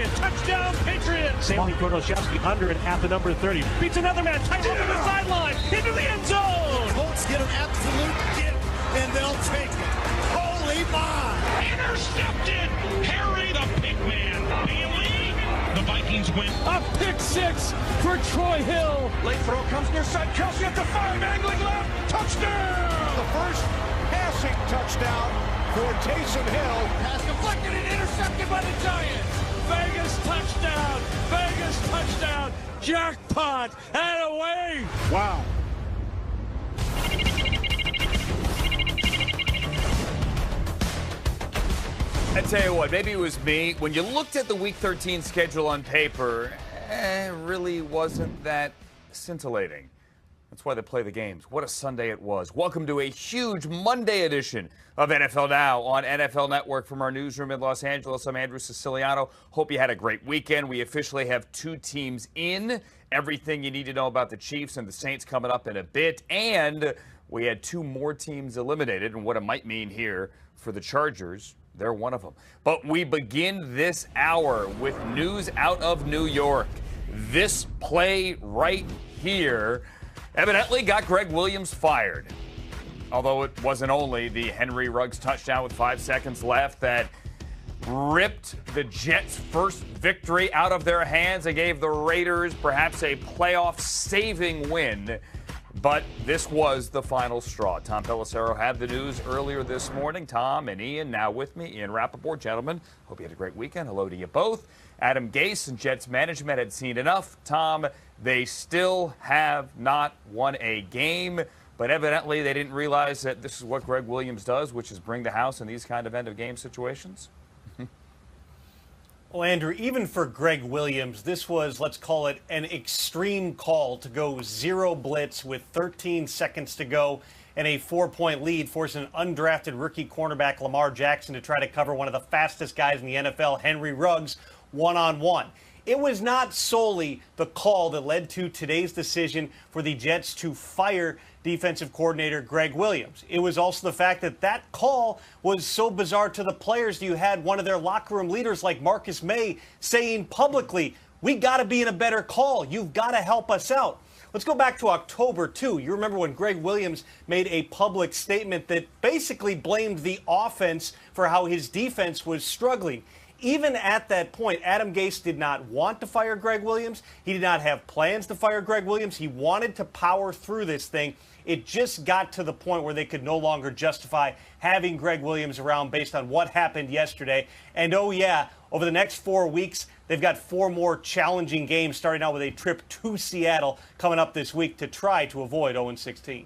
Adrian, touchdown Patriots. Sammy Kordoshevsky under and at the number 30. Beats another man, tight over the sideline, into the end zone. The Colts get an absolute gift, and they'll take it. Holy my! Intercepted! Harry the big man. Bailey. The Vikings win. A pick six for Troy Hill. Late throw comes near side. Kelsey at the 5, angling left. Touchdown! The first passing touchdown for Taysom Hill. Pass deflected and intercepted by the Giants. Vegas touchdown. Vegas touchdown. Jackpot and away. Wow. I tell you what, maybe it was me. When you looked at the Week 13 schedule on paper, it really wasn't that scintillating. That's why they play the games. What a Sunday it was. Welcome to a huge Monday edition of NFL Now on NFL Network from our newsroom in Los Angeles. I'm Andrew Siciliano. Hope you had a great weekend. We officially have 2 teams in. Everything you need to know about the Chiefs and the Saints coming up in a bit. And we had 2 more teams eliminated and what it might mean here for the Chargers. They're one of them. But we begin this hour with news out of New York. This play right here evidently got Greg Williams fired. Although it wasn't only the Henry Ruggs touchdown with 5 seconds left that ripped the Jets' first victory out of their hands and gave the Raiders perhaps a playoff-saving win. But this was the final straw. Tom Pelissero had the news earlier this morning. Tom and Ian now with me. Ian Rappaport, gentlemen, hope you had a great weekend. Hello to you both. Adam Gase and Jets management had seen enough. Tom, they still have not won a game, but evidently they didn't realize that this is what Greg Williams does, which is bring the house in these kind of end-of-game situations. Well, Andrew, even for Greg Williams, this was, let's call it, an extreme call to go 0 blitz with 13 seconds to go and a 4-point lead, forcing an undrafted rookie cornerback Lamar Jackson to try to cover one of the fastest guys in the NFL, Henry Ruggs, one-on-one. It was not solely the call that led to today's decision for the Jets to fire defensive coordinator Greg Williams. It was also the fact that that call was so bizarre to the players. You had one of their locker room leaders like Marcus May saying publicly, we got to be in a better call. You've got to help us out. Let's go back to October, too. You remember when Greg Williams made a public statement that basically blamed the offense for how his defense was struggling. Even at that point, Adam Gase did not want to fire Greg Williams. He did not have plans to fire Greg Williams. He wanted to power through this thing. It just got to the point where they could no longer justify having Greg Williams around based on what happened yesterday. And, oh, yeah, over the next 4 weeks, they've got 4 more challenging games, starting out with a trip to Seattle coming up this week to try to avoid 0-16.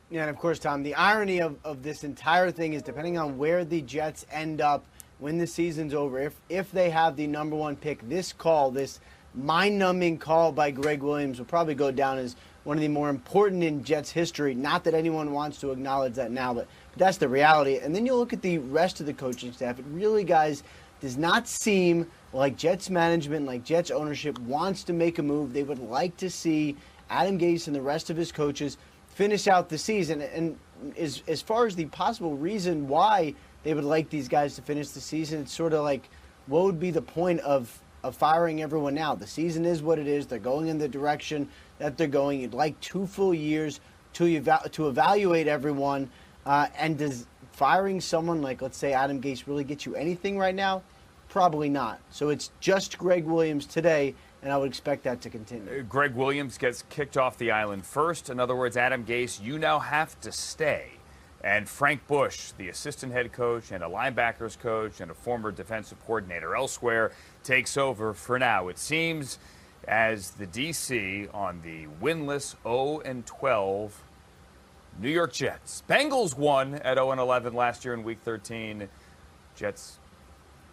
Yeah, and, of course, Tom, the irony of this entire thing is depending on where the Jets end up when the season's over, if they have the number 1 pick, this call, this mind-numbing call by Greg Williams will probably go down as one of the more important in Jets history. Not that anyone wants to acknowledge that now, but that's the reality. And then you look at the rest of the coaching staff. It really, guys, does not seem like Jets management, like Jets ownership wants to make a move. They would like to see Adam Gase and the rest of his coaches finish out the season. And as far as the possible reason why they would like these guys to finish the season, it's sort of like, what would be the point of firing everyone now? The season is what it is. They're going in the direction that they're going. You'd like 2 full years to evaluate everyone. And does firing someone like, let's say, Adam Gase really get you anything right now? Probably not. So it's just Greg Williams today, and I would expect that to continue. Greg Williams gets kicked off the island first. In other words, Adam Gase, you now have to stay. And Frank Bush, the assistant head coach and a linebackers coach and a former defensive coordinator elsewhere, takes over for now. It seems as the DC on the winless 0-12 New York Jets. Bengals won at 0-11 last year in Week 13. Jets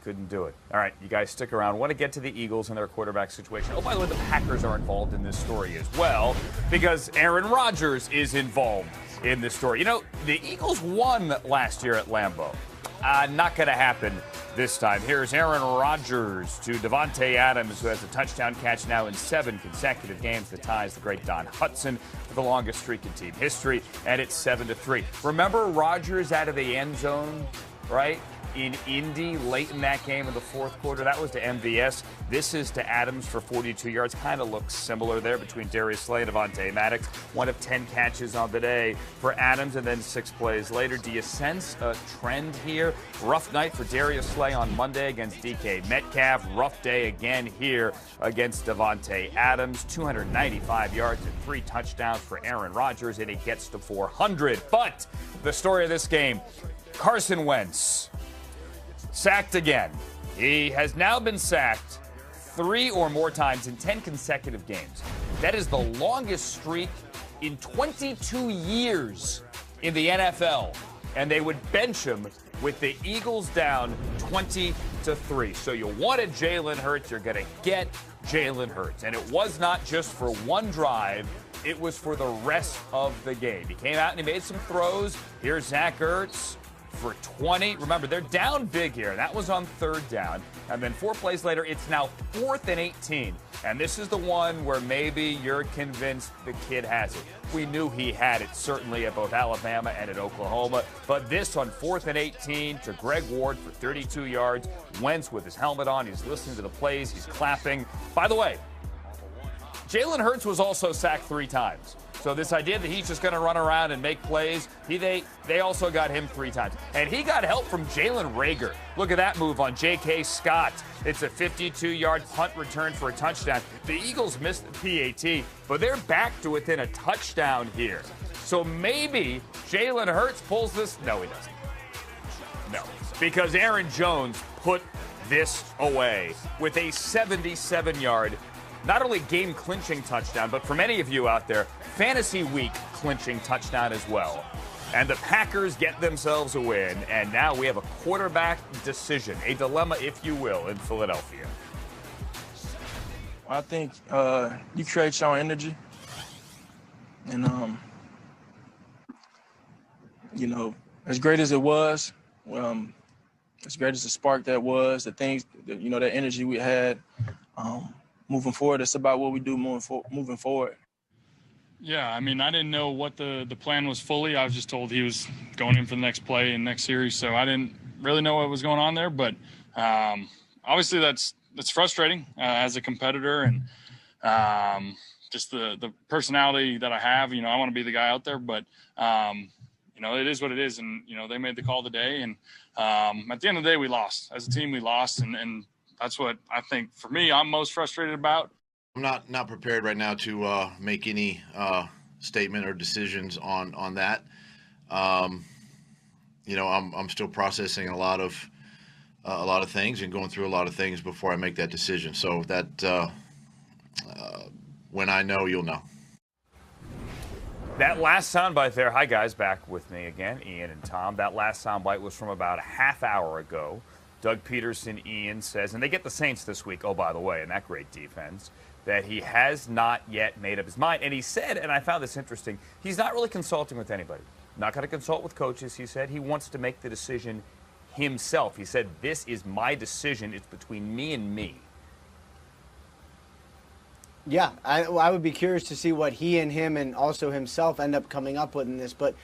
couldn't do it. All right, you guys stick around. I want to get to the Eagles and their quarterback situation. Oh, by the way, the Packers are involved in this story as well because Aaron Rodgers is involved in this story. You know, the Eagles won last year at Lambeau. Not going to happen this time. Here's Aaron Rodgers to Devontae Adams, who has a touchdown catch now in 7 consecutive games that ties the great Don Hutson for the longest streak in team history, and it's 7-3. Remember Rodgers out of the end zone right? In Indy, late in that game in the fourth quarter. That was to MVS. This is to Adams for 42 yards. Kind of looks similar there between Darius Slay and Avonte Maddox. 1 of 10 catches on the day for Adams, and then 6 plays later. Do you sense a trend here? Rough night for Darius Slay on Monday against DK Metcalf. Rough day again here against Davante Adams. 295 yards and 3 touchdowns for Aaron Rodgers, and it gets to 400. But the story of this game, Carson Wentz, sacked again. He has now been sacked 3 or more times in 10 consecutive games. That is the longest streak in 22 years in the NFL. And they would bench him with the Eagles down 20-3. So you wanted Jalen Hurts, you're going to get Jalen Hurts. And it was not just for one drive, it was for the rest of the game. He came out and he made some throws. Here's Zach Ertz for 20. Remember, they're down big here. That was on 3rd down. And then 4 plays later, it's now 4th and 18. And this is the one where maybe you're convinced the kid has it. We knew he had it, certainly at both Alabama and at Oklahoma. But this on 4th and 18 to Greg Ward for 32 yards. Wentz with his helmet on. He's listening to the plays. He's clapping. By the way, Jalen Hurts was also sacked 3 times. So this idea that he's just going to run around and make plays, they also got him 3 times. And he got help from Jalen Reagor. Look at that move on J.K. Scott. It's a 52-yard punt return for a touchdown. The Eagles missed the PAT, but they're back to within a touchdown here. So maybe Jalen Hurts pulls this. No, he doesn't. No, because Aaron Jones put this away with a 77-yard not only game-clinching touchdown, but for many of you out there, fantasy week clinching touchdown as well. And the Packers get themselves a win, and now we have a quarterback decision, a dilemma, if you will, in Philadelphia. I think you create your own energy, and you know, as great as it was, as great as the spark that was, the things, you know, that energy we had. Moving forward, it's about what we do moving forward. Yeah, I mean, I didn't know what the plan was fully. I was just told he was going in for the next play and next series, so I didn't really know what was going on there. But obviously that's frustrating as a competitor, and just the personality that I have. You know, I want to be the guy out there, but you know, it is what it is, and you know, they made the call today, and at the end of the day, we lost. As a team, we lost, and that's what I think, for me, I'm most frustrated about. I'm not prepared right now to make any statement or decisions on that. You know, I'm still processing a lot of things and going through a lot of things before I make that decision. So that when I know, you'll know. That last soundbite there, hi guys, back with me again, Ian and Tom. That last soundbite was from about a half hour ago. Doug Peterson, Ian says, and they get the Saints this week, oh, by the way, and that great defense, that he has not yet made up his mind. And he said, and I found this interesting, he's not really consulting with anybody. Not going to consult with coaches, he said. He wants to make the decision himself. He said, this is my decision. It's between me and me. Yeah, I would be curious to see what he and him and also himself end up coming up with in this. But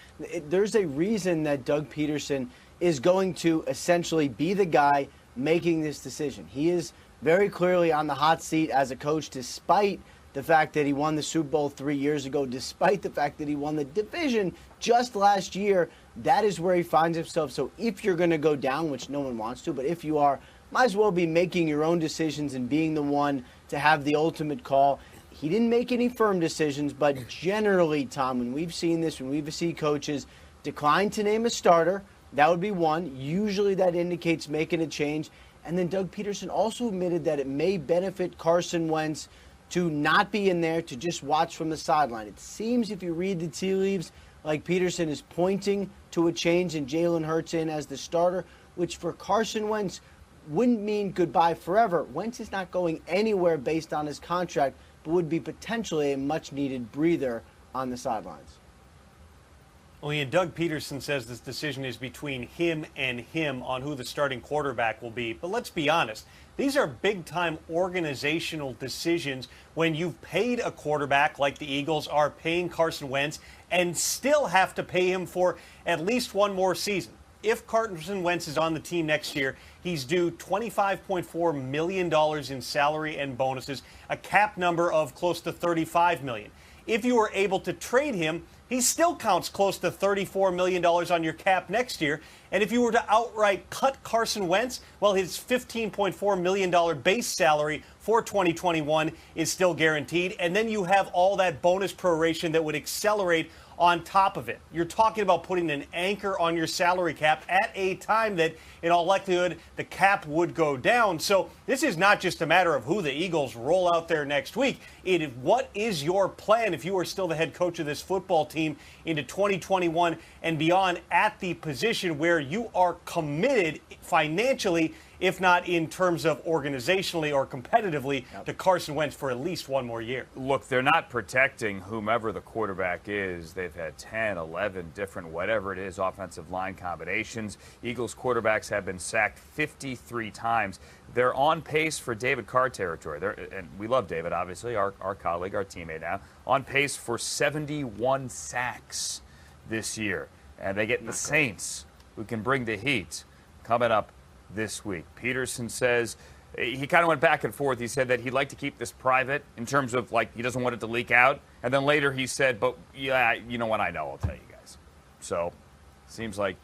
there's a reason that Doug Peterson is going to essentially be the guy making this decision. He is very clearly on the hot seat as a coach, despite the fact that he won the Super Bowl 3 years ago, despite the fact that he won the division just last year. That is where he finds himself. So if you're going to go down, which no one wants to, but if you are, might as well be making your own decisions and being the one to have the ultimate call. He didn't make any firm decisions, but generally, Tom, when we've seen this, when we've seen coaches decline to name a starter, that would be one. Usually that indicates making a change. And then Doug Peterson also admitted that it may benefit Carson Wentz to not be in there, to just watch from the sideline. It seems, if you read the tea leaves, like Peterson is pointing to a change in Jalen Hurts in as the starter, which for Carson Wentz wouldn't mean goodbye forever. Wentz is not going anywhere based on his contract, but would be potentially a much-needed breather on the sidelines. Well, and Doug Peterson says this decision is between him and him on who the starting quarterback will be. But let's be honest, these are big-time organizational decisions when you've paid a quarterback like the Eagles are paying Carson Wentz and still have to pay him for at least one more season. if Carson Wentz is on the team next year, he's due $25.4 million in salary and bonuses, a cap number of close to $35 million. If you were able to trade him, he still counts close to $34 million on your cap next year. And if you were to outright cut Carson Wentz, well, his $15.4 million base salary for 2021 is still guaranteed. And then you have all that bonus proration that would accelerate on top of it. You're talking about putting an anchor on your salary cap at a time that, in all likelihood, the cap would go down. So this is not just a matter of who the Eagles roll out there next week. What is your plan if you are still the head coach of this football team into 2021 and beyond at the position where you are committed financially, if not in terms of organizationally or competitively, to Carson Wentz for at least one more year? Look, they're not protecting whomever the quarterback is. They've had 10, 11 different, whatever it is, offensive line combinations. Eagles quarterbacks have been sacked 53 times. They're on pace for David Carr territory. And we love David, obviously, our colleague, our teammate now. On pace for 71 sacks this year. And they get the Saints, who can bring the heat, coming up this week. Peterson says he kind of went back and forth. He said that he'd like to keep this private in terms of, like, he doesn't want it to leak out. And then later he said, but yeah, you know what, I know, I'll tell you guys. So seems like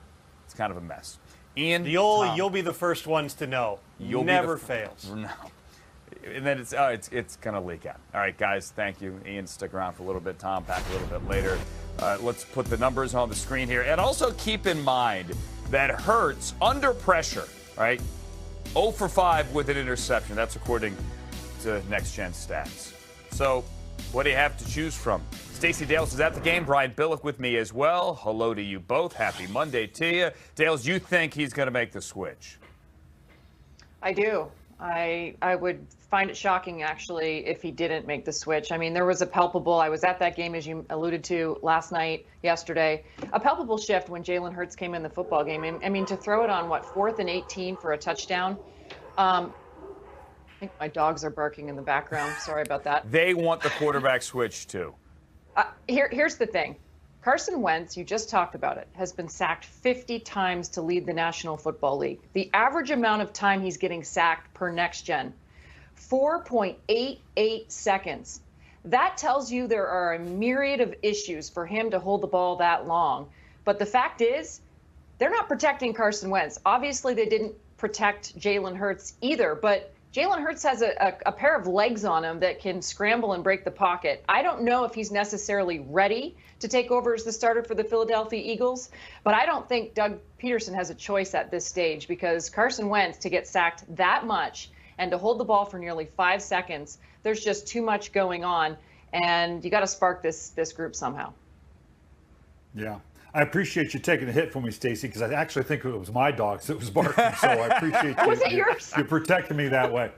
it's kind of a mess. Ian, you'll be the first ones to know. Never fails. No. And then it's going to leak out. All right, guys, thank you. Ian, stick around for a little bit. Tom, back a little bit later. Let's put the numbers on the screen here. And also keep in mind that Hurts, under pressure, right? 0 for 5 with an interception. That's according to Next Gen Stats. So what do you have to choose from? Stacey Dales is at the game. Brian Billick with me as well. Hello to you both. Happy Monday to you. Dales, you think he's going to make the switch? I do. I would find it shocking, actually, if he didn't make the switch. I mean, there was a palpable, I was at that game, as you alluded to, last night, yesterday, a palpable shift when Jalen Hurts came in the football game. I mean, to throw it on, 4th and 18 for a touchdown? I think my dogs are barking in the background. Sorry about that. They want the quarterback switch, too. Here's the thing. Carson Wentz, you just talked about it, has been sacked 50 times to lead the National Football League. The average amount of time he's getting sacked per Next Gen, 4.88 seconds. That tells you there are a myriad of issues for him to hold the ball that long. But the fact is, they're not protecting Carson Wentz. Obviously, they didn't protect Jalen Hurts either, but Jalen Hurts has a pair of legs on him that can scramble and break the pocket. I don't know if he's necessarily ready to take over as the starter for the Philadelphia Eagles, but I don't think Doug Peterson has a choice at this stage, because Carson Wentz, to get sacked that much and to hold the ball for nearly 5 seconds, there's just too much going on, and you got to spark this group somehow. Yeah. I appreciate you taking the hit for me, Stacey, because I actually think it was my dogs that was barking, so I appreciate you. Was it yours? You protecting me that way.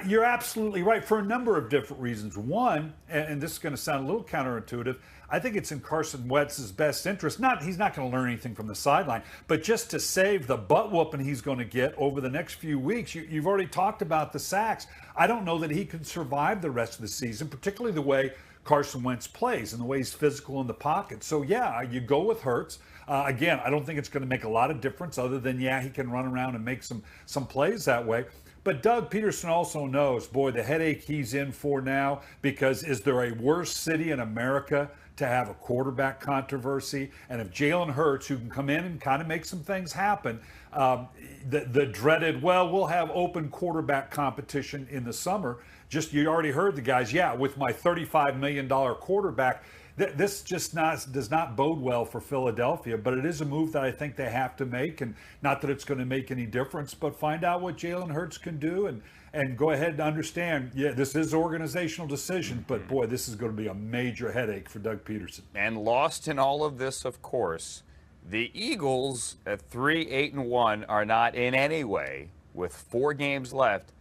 You're absolutely right for a number of different reasons. One, and this is going to sound a little counterintuitive, I think it's in Carson Wentz's best interest. He's not going to learn anything from the sideline, but just to save the butt whooping he's going to get over the next few weeks. You've already talked about the sacks. I don't know that he can survive the rest of the season, particularly the way Carson Wentz plays and the way he's physical in the pocket. So, yeah, you go with Hurts. Again, I don't think it's going to make a lot of difference other than, yeah, he can run around and make some plays that way. But Doug Peterson also knows, boy, the headache he's in for now, because is there a worse city in America to have a quarterback controversy? And if Jalen Hurts, who can come in and kind of make some things happen, the dreaded, we'll have open quarterback competition in the summer. You already heard the guys, with my $35 million quarterback, this just does not bode well for Philadelphia, but it is a move that I think they have to make, and not that it's going to make any difference, but find out what Jalen Hurts can do and go ahead and understand, this is an organizational decision, but boy, this is going to be a major headache for Doug Peterson. And lost in all of this, of course, the Eagles at 3-8-1 are not in any way, with 4 games left,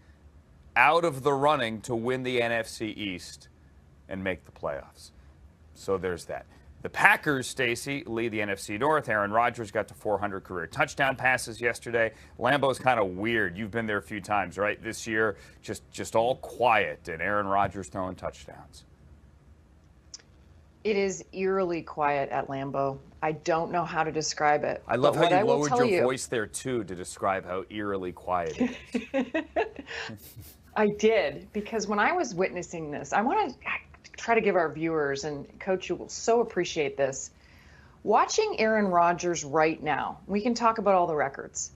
out of the running to win the NFC East and make the playoffs. So there's that. The Packers, Stacey, lead the NFC North. Aaron Rodgers got to 400 career touchdown passes yesterday. Lambeau's kind of weird. You've been there a few times, right? This year, just all quiet, and Aaron Rodgers throwing touchdowns. It is eerily quiet at Lambeau. I don't know how to describe it. I love but how you lowered your you, voice there, too, to describe how eerily quiet it is. I did, because when I was witnessing this, I want to try to give our viewers, and Coach, you will so appreciate this. Watching Aaron Rodgers right now, we can talk about all the records.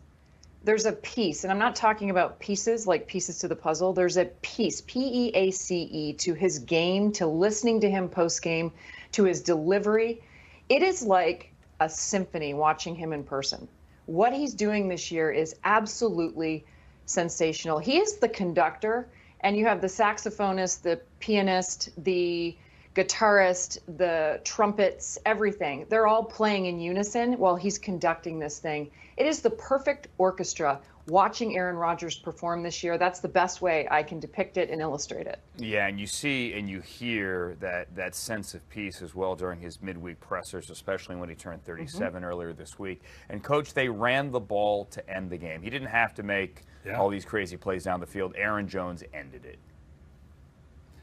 There's a piece, and I'm not talking about pieces like pieces to the puzzle. There's a piece, P-E-A-C-E, to his game, to listening to him post-game, to his delivery. It is like a symphony watching him in person. What he's doing this year is absolutely sensational. He is the conductor, and you have the saxophonist, the pianist, the guitarist, the trumpets, everything. They're all playing in unison while he's conducting this thing. It is the perfect orchestra. Watching Aaron Rodgers perform this year, that's the best way I can depict it and illustrate it. Yeah, and you see and you hear that sense of peace as well during his midweek pressers, especially when he turned 37 earlier this week. And, Coach, they ran the ball to end the game. He didn't have to make all these crazy plays down the field. Aaron Jones ended it.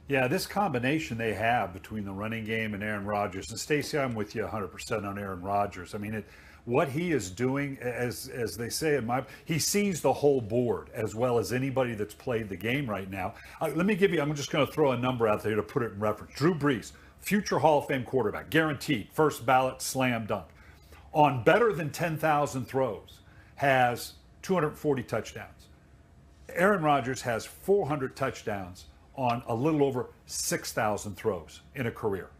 Yeah, this combination they have between the running game and Aaron Rodgers, and Stacey, I'm with you 100% on Aaron Rodgers. I mean, what he is doing, as they say, he sees the whole board as well as anybody that's played the game right now. Let me give you, I'm just going to throw a number out there to put it in reference. Drew Brees, future Hall of Fame quarterback, guaranteed, first ballot, slam dunk. On better than 10,000 throws, has 240 touchdowns. Aaron Rodgers has 400 touchdowns on a little over 6,000 throws in a career.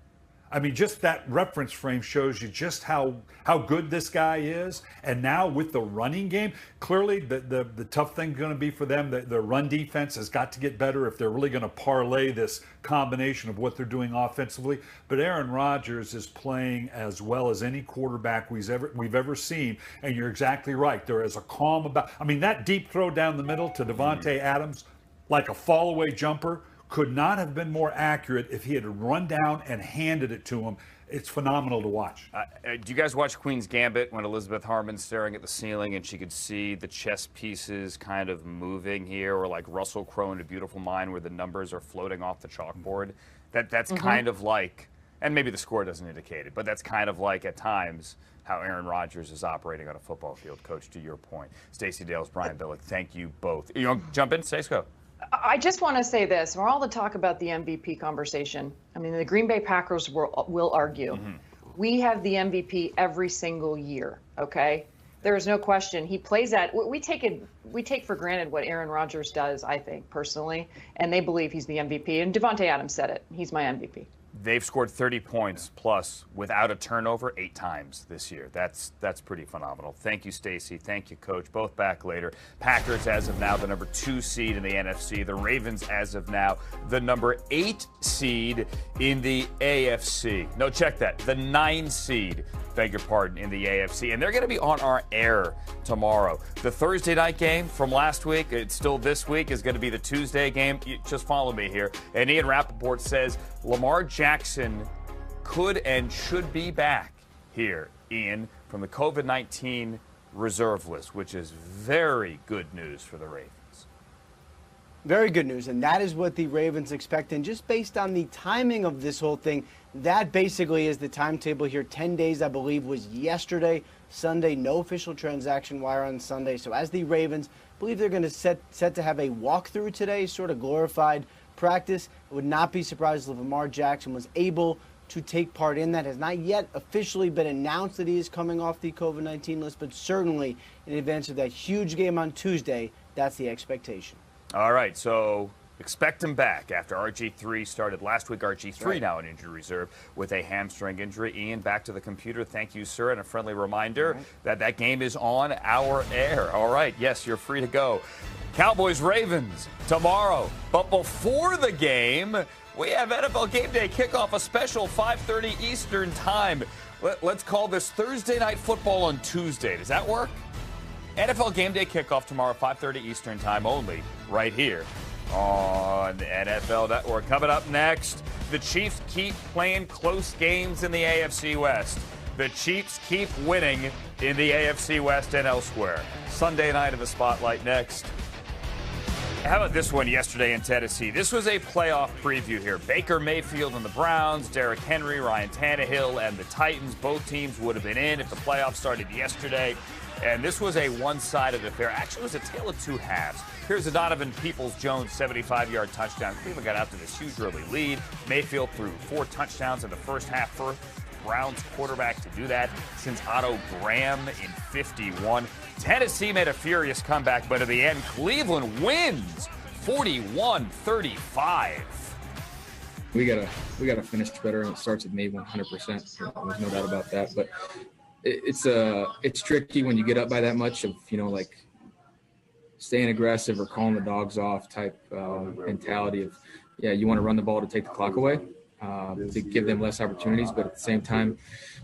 I mean, just that reference frame shows you just how good this guy is. And now with the running game, clearly the tough thing going to be for them, the run defense has got to get better if they're really going to parlay this combination of what they're doing offensively. But Aaron Rodgers is playing as well as any quarterback we've ever seen. And you're exactly right. There is a calm about, I mean, that deep throw down the middle to Devontae Adams, like a fall-away jumper, could not have been more accurate if he had run down and handed it to him. It's phenomenal to watch. Do you guys watch Queen's Gambit when Elizabeth Harmon's staring at the ceiling and she could see the chess pieces kind of moving here, or like Russell Crowe in A Beautiful Mind where the numbers are floating off the chalkboard? That's kind of like, and maybe the score doesn't indicate it, but that's kind of like at times how Aaron Rodgers is operating on a football field. Coach, to your point. Stacey Dales, Brian Billick, thank you both. You want to jump in? Stacey, go. I just want to say this. For all the talk about the MVP conversation, I mean, the Green Bay Packers will argue. We have the MVP every single year, okay? There is no question. He plays at, we take for granted what Aaron Rodgers does, I think, personally, and they believe he's the MVP. And Devontae Adams said it. He's my MVP. They've scored 30 points plus without a turnover 8 times this year. That's pretty phenomenal. Thank you, Stacey. Thank you, Coach. Both back later. Packers, as of now, the number 2 seed in the NFC. The Ravens, as of now, the number 8 seed in the AFC. No, check that. The 9 seed, beg your pardon, in the AFC. And they're going to be on our air tomorrow. The Thursday night game from last week, it's still this week, is going to be the Tuesday game. Just follow me here. And Ian Rappaport says Lamar Jackson could and should be back here, Ian, from the COVID-19 reserve list, which is very good news for the Ravens. Very good news, and that is what the Ravens expect. And just based on the timing of this whole thing, that basically is the timetable here. 10 days, I believe, was yesterday, Sunday. No official transaction wire on Sunday. So as the Ravens believe they're going to set to have a walkthrough today, sort of glorified practice. I would not be surprised if Lamar Jackson was able to take part in that. Has not yet officially been announced that he is coming off the COVID-19 list, but certainly in advance of that huge game on Tuesday, that's the expectation. All right, so expect him back after RG3 started last week. RG3 now in injury reserve with a hamstring injury. Ian, back to the computer. Thank you, sir. And a friendly reminder that game is on our air. All right, yes, you're free to go. Cowboys-Ravens tomorrow. But before the game, we have NFL Game Day kickoff, a special 5:30 Eastern time. Let's call this Thursday Night Football on Tuesday. Does that work? NFL Game Day kickoff tomorrow, 5:30 Eastern time only, right here on the NFL Network. Coming up next, the Chiefs keep playing close games in the AFC West. The Chiefs keep winning in the AFC West and elsewhere. Sunday night in the Spotlight next. How about this one yesterday in Tennessee? This was a playoff preview here. Baker Mayfield and the Browns, Derrick Henry, Ryan Tannehill, and the Titans. Both teams would have been in if the playoffs started yesterday. And this was a one-sided affair. Actually, it was a tale of two halves. Here's a Donovan Peoples-Jones 75-yard touchdown. Cleveland got out to this huge early lead. Mayfield threw 4 touchdowns in the first half. First Browns quarterback to do that since Otto Graham in 51. Tennessee made a furious comeback, but in the end, Cleveland wins 41-35. We gotta finish better, and it starts with me 100%. There's no doubt about that. But it's tricky when you get up by that much of like staying aggressive or calling the dogs off type mentality of you want to run the ball to take the clock away. To give them less opportunities, but at the same time,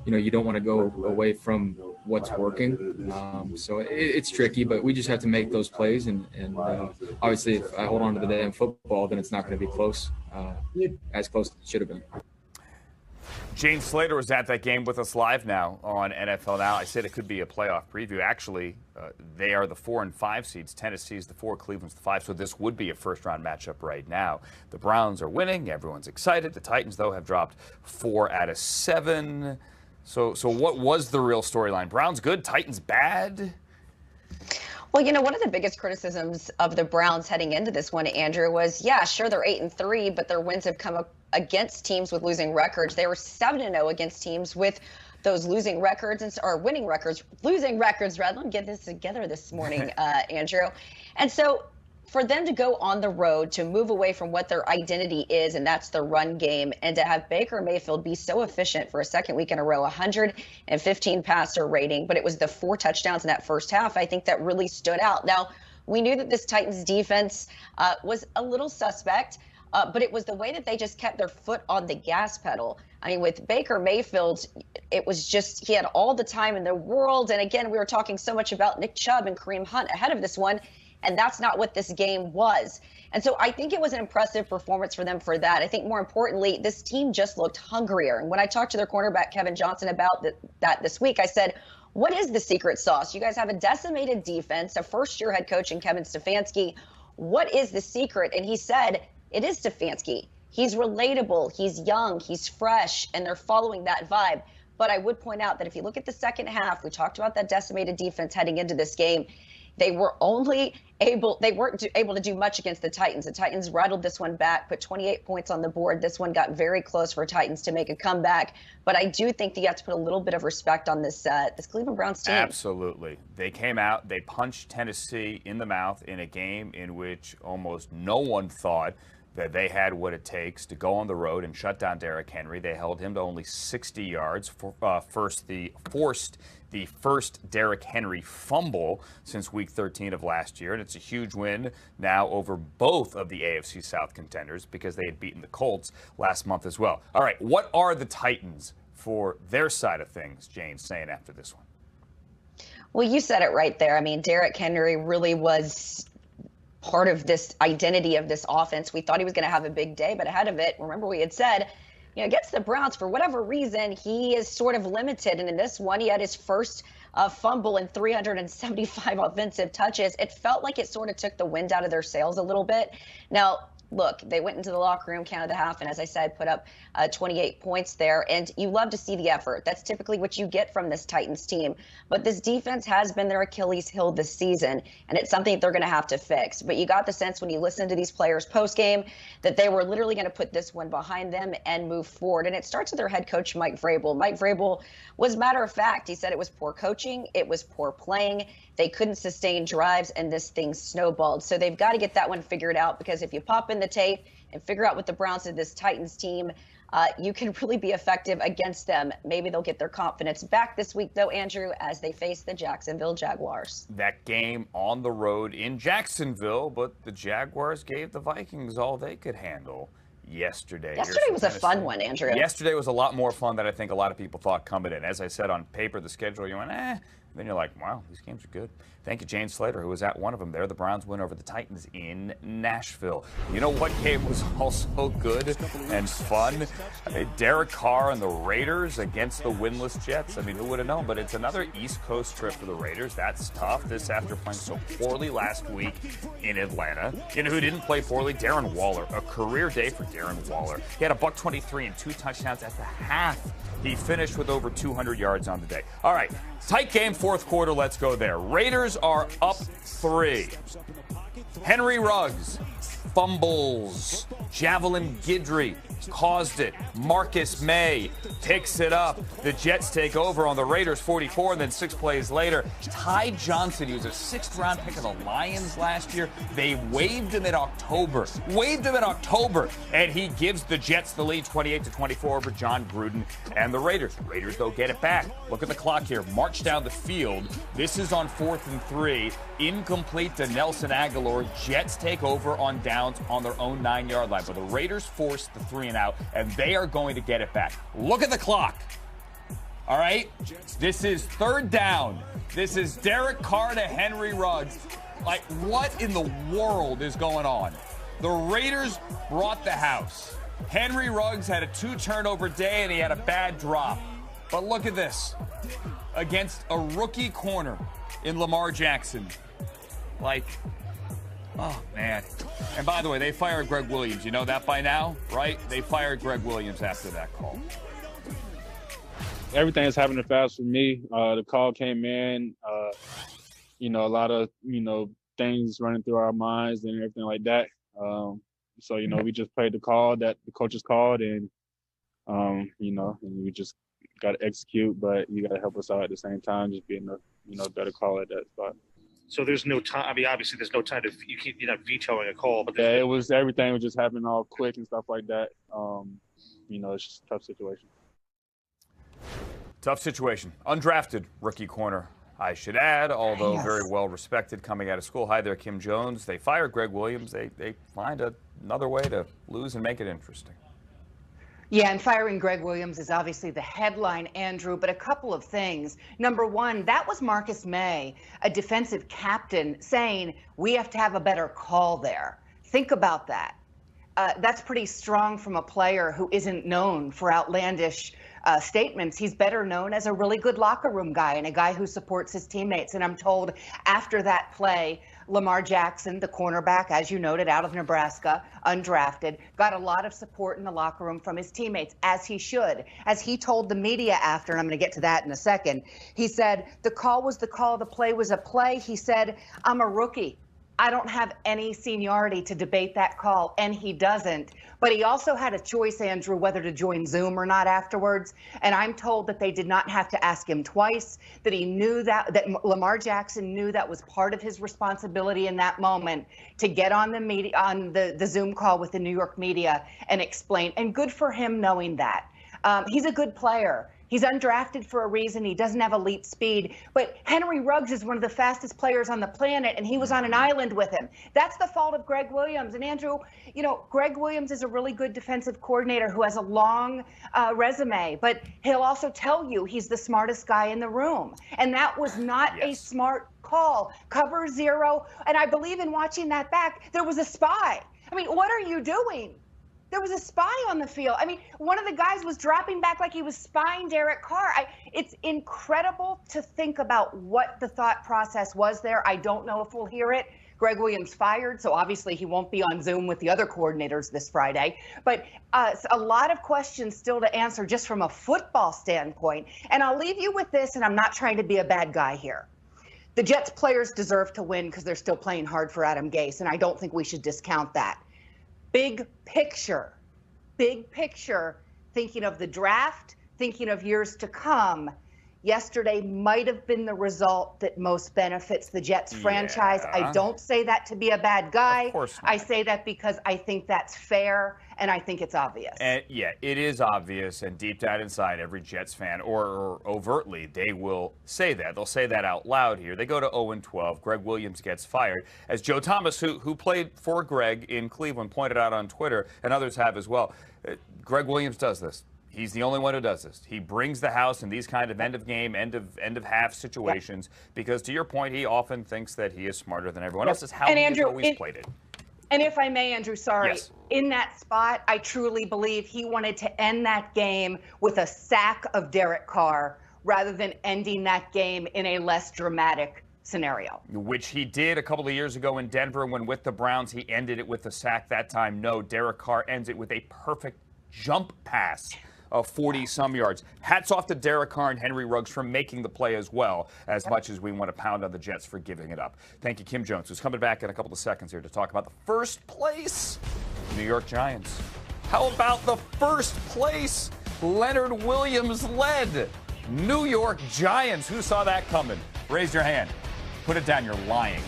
you don't want to go away from what's working. So it's tricky, but we just have to make those plays. And obviously, if I hold on to the damn football, then it's not going to be close, as close as it should have been. Jane Slater was at that game with us live now on NFL Now. I said it could be a playoff preview. Actually, they are the 4 and 5 seeds. Tennessee's the 4, Cleveland's the 5. So this would be a first-round matchup right now. The Browns are winning. Everyone's excited. The Titans, though, have dropped 4 out of 7. So what was the real storyline? Browns good, Titans bad? Well, one of the biggest criticisms of the Browns heading into this one, Andrew, was, sure, they're 8-3, but their wins have come up against teams with losing records. They were 7-0 against teams with those losing records or winning records, losing records, rather. Let me get this together this morning, Andrew. And so for them to go on the road, to move away from what their identity is, and that's the run game, and to have Baker Mayfield be so efficient for a second week in a row, 115 passer rating, but it was the 4 touchdowns in that first half, I think that really stood out. Now, we knew that this Titans defense was a little suspect, but it was the way that they just kept their foot on the gas pedal. I mean, with Baker Mayfield, it was just, he had all the time in the world. And again, we were talking so much about Nick Chubb and Kareem Hunt ahead of this one, and that's not what this game was. And so I think it was an impressive performance for them for that. I think more importantly, this team just looked hungrier. And when I talked to their cornerback, Kevin Johnson, about that this week, I said, what is the secret sauce? You guys have a decimated defense, a first-year head coach in Kevin Stefanski. What is the secret? And he said, it is Stefanski. He's relatable, he's young, he's fresh, and they're following that vibe. But I would point out that if you look at the second half, we talked about that decimated defense heading into this game. They weren't able to do much against the Titans. The Titans rattled this one back, put 28 points on the board. This one got very close for Titans to make a comeback. But I do think that you have to put a little bit of respect on this Cleveland Browns team. Absolutely. They came out, they punched Tennessee in the mouth in a game in which almost no one thought that they had what it takes to go on the road and shut down Derrick Henry. They held him to only 60 yards, forced the first Derrick Henry fumble since Week 13 of last year, and it's a huge win now over both of the AFC South contenders because they had beaten the Colts last month as well. All right, what are the Titans for their side of things, Jane, saying after this one? Well, you said it right there. I mean, Derrick Henry really was part of this identity of this offense. We thought he was going to have a big day, but ahead of it, remember we had said, against the Browns, for whatever reason, he is sort of limited. And in this one, he had his first fumble and 375 offensive touches. It felt like it sort of took the wind out of their sails a little bit. Now, look, they went into the locker room, counted the half, and as I said, put up 28 points there. And you love to see the effort. That's typically what you get from this Titans team. But this defense has been their Achilles heel this season, and it's something that they're going to have to fix. But you got the sense when you listen to these players postgame that they were literally going to put this one behind them and move forward. And it starts with their head coach, Mike Vrabel. Mike Vrabel was matter of fact. He said it was poor coaching. It was poor playing. They couldn't sustain drives, and this thing snowballed. So they've got to get that one figured out, because if you pop in the tape and figure out what the Browns did, this Titans team, you can really be effective against them. Maybe they'll get their confidence back this week, though, Andrew, as they face the Jacksonville Jaguars. That game on the road in Jacksonville, but the Jaguars gave the Vikings all they could handle yesterday. Yesterday was a fun one, Andrew. Yesterday was a lot more fun than I think a lot of people thought coming in. As I said, on paper, the schedule, you went, Then you're like, wow, these games are good. Thank you, Jane Slater, who was at one of them there. The Browns win over the Titans in Nashville. You know what game was also good and fun? Derek Carr and the Raiders against the winless Jets. I mean, who would have known? But it's another East Coast trip for the Raiders. That's tough. This after playing so poorly last week in Atlanta. You know who didn't play poorly? Darren Waller. A career day for Darren Waller. He had a $123 and 2 touchdowns at the half. He finished with over 200 yards on the day. All right, tight game, fourth quarter. Let's go there. Raiders are up 3. Henry Ruggs fumbles. Javelin Guidry caused it. Marcus May picks it up. The Jets take over on the Raiders 44, and then 6 plays later, Ty Johnson, he was a 6th-round pick of the Lions last year. They waived him in October. And he gives the Jets the lead 28-24 over John Gruden and the Raiders. Raiders, though, get it back. Look at the clock here. March down the field. This is on 4th and 3. Incomplete to Nelson Aguilar. Jets take over on downs on their own 9-yard line. But the Raiders force the 3 and out, and they are going to get it back. Look at the clock. All right? This is 3rd down. This is Derek Carr to Henry Ruggs. Like, what in the world is going on? The Raiders brought the house. Henry Ruggs had a 2-turnover day, and he had a bad drop. But look at this. Against a rookie corner in Lamar Jackson. Like, oh, man. And by the way, they fired Greg Williams. You know that by now, right? They fired Greg Williams after that call. Everything is happening fast for me. The call came in, a lot of, things running through our minds and everything like that. So, we just played the call that the coaches called and we just got to execute, but you got to help us out at the same time, just being a better call at that spot. So there's no time. I mean, obviously, there's no time to you're not vetoing a call. But yeah, everything was just happening all quick and stuff like that. It's just a tough situation. Tough situation. Undrafted rookie corner, I should add, although very well respected coming out of school. Hi there, Kim Jones. They fired Greg Williams. They find another way to lose and make it interesting. Yeah, and firing Greg Williams is obviously the headline, Andrew, but a couple of things. Number one, that was Marcus May, a defensive captain, saying we have to have a better call there. Think about that. That's pretty strong from a player who isn't known for outlandish statements. He's better known as a really good locker room guy and a guy who supports his teammates. And I'm told after that play, Lamar Jackson, the cornerback, as you noted, out of Nebraska, undrafted, got a lot of support in the locker room from his teammates, as he should. As he told the media after, and I'm going to get to that in a second, he said, the call was the call, the play was a play. He said, I'm a rookie. I don't have any seniority to debate that call, and he doesn't. But he also had a choice, Andrew, whether to join Zoom or not afterwards. And I'm told that they did not have to ask him twice, that he knew that Lamar Jackson knew that was part of his responsibility in that moment to get on the media, on the Zoom call with the New York media and explain. And good for him knowing that. He's a good player. He's undrafted for a reason. He doesn't have elite speed. But Henry Ruggs is one of the fastest players on the planet, and he was on an island with him. That's the fault of Greg Williams. And, Andrew, Greg Williams is a really good defensive coordinator who has a long resume, but he'll also tell you he's the smartest guy in the room. And that was not a smart call. Cover zero. And I believe in watching that back, there was a spy. I mean, what are you doing? There was a spy on the field. I mean, one of the guys was dropping back like he was spying Derek Carr. It's incredible to think about what the thought process was there. I don't know if we'll hear it. Greg Williams fired, so obviously he won't be on Zoom with the other coordinators this Friday. But a lot of questions still to answer just from a football standpoint. And I'll leave you with this, and I'm not trying to be a bad guy here. The Jets players deserve to win because they're still playing hard for Adam Gase, and I don't think we should discount that. Big picture, thinking of the draft, thinking of years to come, yesterday might have been the result that most benefits the Jets franchise. I don't say that to be a bad guy. Of course not. I say that because I think that's fair, and I think it's obvious. And yeah, it is obvious, and deep down inside, every Jets fan, or overtly, they will say that. They'll say that out loud here. They go to 0-12. Greg Williams gets fired. As Joe Thomas, who played for Greg in Cleveland, pointed out on Twitter, and others have as well, Greg Williams does this. He's the only one who does this. He brings the house in these kind of end of game, end of half situations because, to your point, he often thinks that he is smarter than everyone else. Is how he's always played it. And if I may, Andrew, sorry, yes. In that spot, I truly believe he wanted to end that game with a sack of Derek Carr rather than ending that game in a less dramatic scenario. Which he did a couple of years ago in Denver when with the Browns, he ended it with a sack that time. No, Derek Carr ends it with a perfect jump pass of 40-some yards. Hats off to Derek Carr and Henry Ruggs for making the play as well, as much as we want to pound on the Jets for giving it up. Thank you, Kim Jones, who's coming back in a couple of seconds here to talk about the first place New York Giants. How about the first place Leonard Williams led New York Giants? Who saw that coming? Raise your hand. Put it down. You're lying.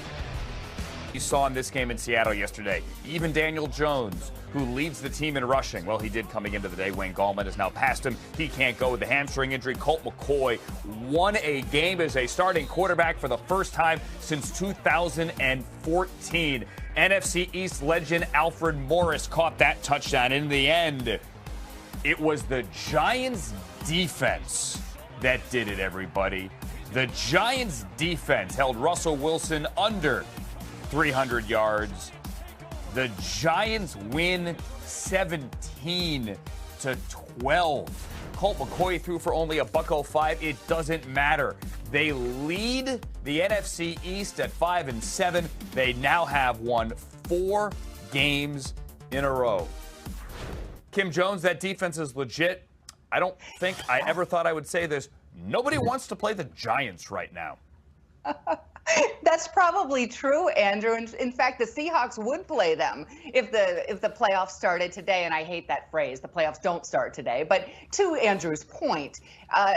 You saw in this game in Seattle yesterday, even Daniel Jones, who leads the team in rushing. Well, he did coming into the day. Wayne Gallman has now passed him. He can't go with the hamstring injury. Colt McCoy won a game as a starting quarterback for the first time since 2014. NFC East legend Alfred Morris caught that touchdown. In the end, it was the Giants' defense that did it, everybody. The Giants' defense held Russell Wilson under 300 yards. The Giants win 17-12. Colt McCoy threw for only $105. It doesn't matter. They lead the NFC East at 5-7. They now have won 4 games in a row. Kim Jones, that defense is legit. I don't think I ever thought I would say this. Nobody wants to play the Giants right now. That's probably true, Andrew. In fact, the Seahawks would play them if the playoffs started today. And I hate that phrase, the playoffs don't start today. But to Andrew's point,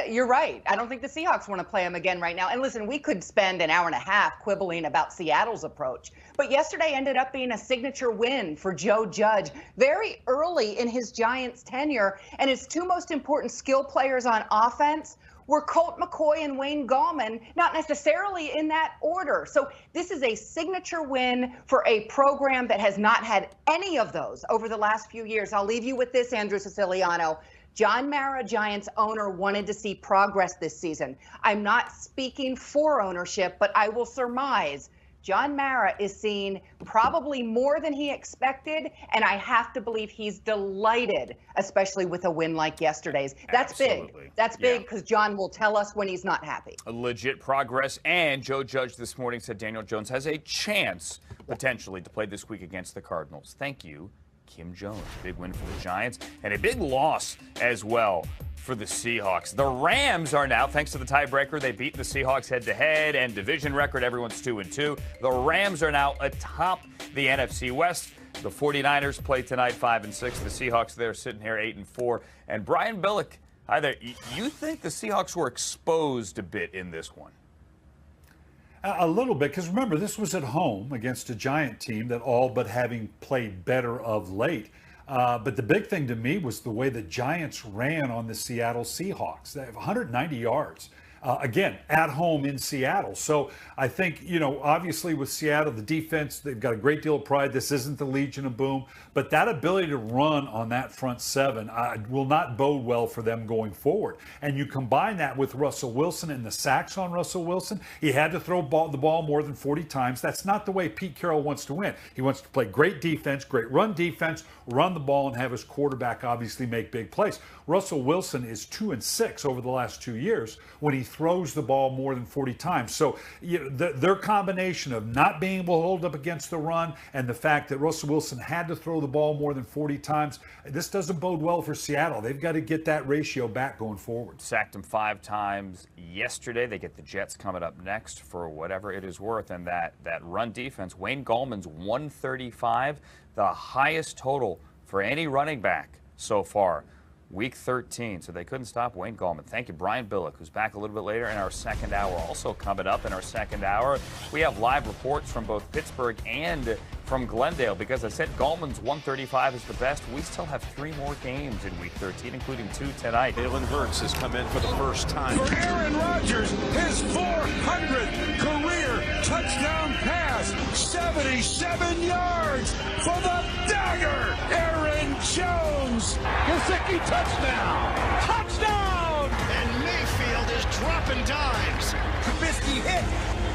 you're right. I don't think the Seahawks want to play them again right now. And listen, we could spend an hour and a half quibbling about Seattle's approach. But yesterday ended up being a signature win for Joe Judge very early in his Giants tenure. And his 2 most important skill players on offense were Colt McCoy and Wayne Gallman, not necessarily in that order. So this is a signature win for a program that has not had any of those over the last few years. I'll leave you with this, Andrew Siciliano. John Mara, Giants owner, wanted to see progress this season. I'm not speaking for ownership, but I will surmise John Mara is seeing probably more than he expected, and I have to believe he's delighted, especially with a win like yesterday's. That's Absolutely. big. That's big because John will tell us when he's not happy. A legit progress, and Joe Judge this morning said Daniel Jones has a chance, potentially, to play this week against the Cardinals. Thank you, Kim Jones. Big win for the Giants, and a big loss as well for the Seahawks. The Rams are now, thanks to the tiebreaker, they beat the Seahawks head-to-head and division record. Everyone's 2-2. The Rams are now atop the NFC West. The 49ers play tonight 5-6. The Seahawks, they're sitting here 8-4. And Brian Billick, hi there. You think the Seahawks were exposed a bit in this one? A little bit, because remember, this was at home against a Giant team that all but having played better of late. But the big thing to me was the way the Giants ran on the Seattle Seahawks. They have 190 yards. Again, at home in Seattle. So I think, obviously with Seattle, the defense, they've got a great deal of pride. This isn't the Legion of Boom. But that ability to run on that front 7 will not bode well for them going forward. And you combine that with Russell Wilson and the sacks on Russell Wilson. He had to throw the ball more than 40 times. That's not the way Pete Carroll wants to win. He wants to play great defense, great run defense, run the ball, and have his quarterback obviously make big plays. Russell Wilson is 2-6 over the last 2 years when he throws the ball more than 40 times. So their combination of not being able to hold up against the run and the fact that Russell Wilson had to throw the ball more than 40 times, this doesn't bode well for Seattle. They've got to get that ratio back going forward. Sacked him 5 times yesterday. They get the Jets coming up next for whatever it is worth. And that run defense, Wayne Gallman's 135, the highest total for any running back so far. Week 13, so they couldn't stop Wayne Gallman. Thank you, Brian Billick, who's back a little bit later in our second hour. Also coming up in our second hour, we have live reports from both Pittsburgh and from Glendale, because I said Gallman's 135 is the best. We still have 3 more games in Week 13, including 2 tonight. Jalen Hurts has come in for the first time. For Aaron Rodgers, his 400th career touchdown pass, 77 yards for the dagger, Aaron Jones. throws. Gesicki touchdown. Touchdown. And Mayfield is dropping dimes. Trubisky hit.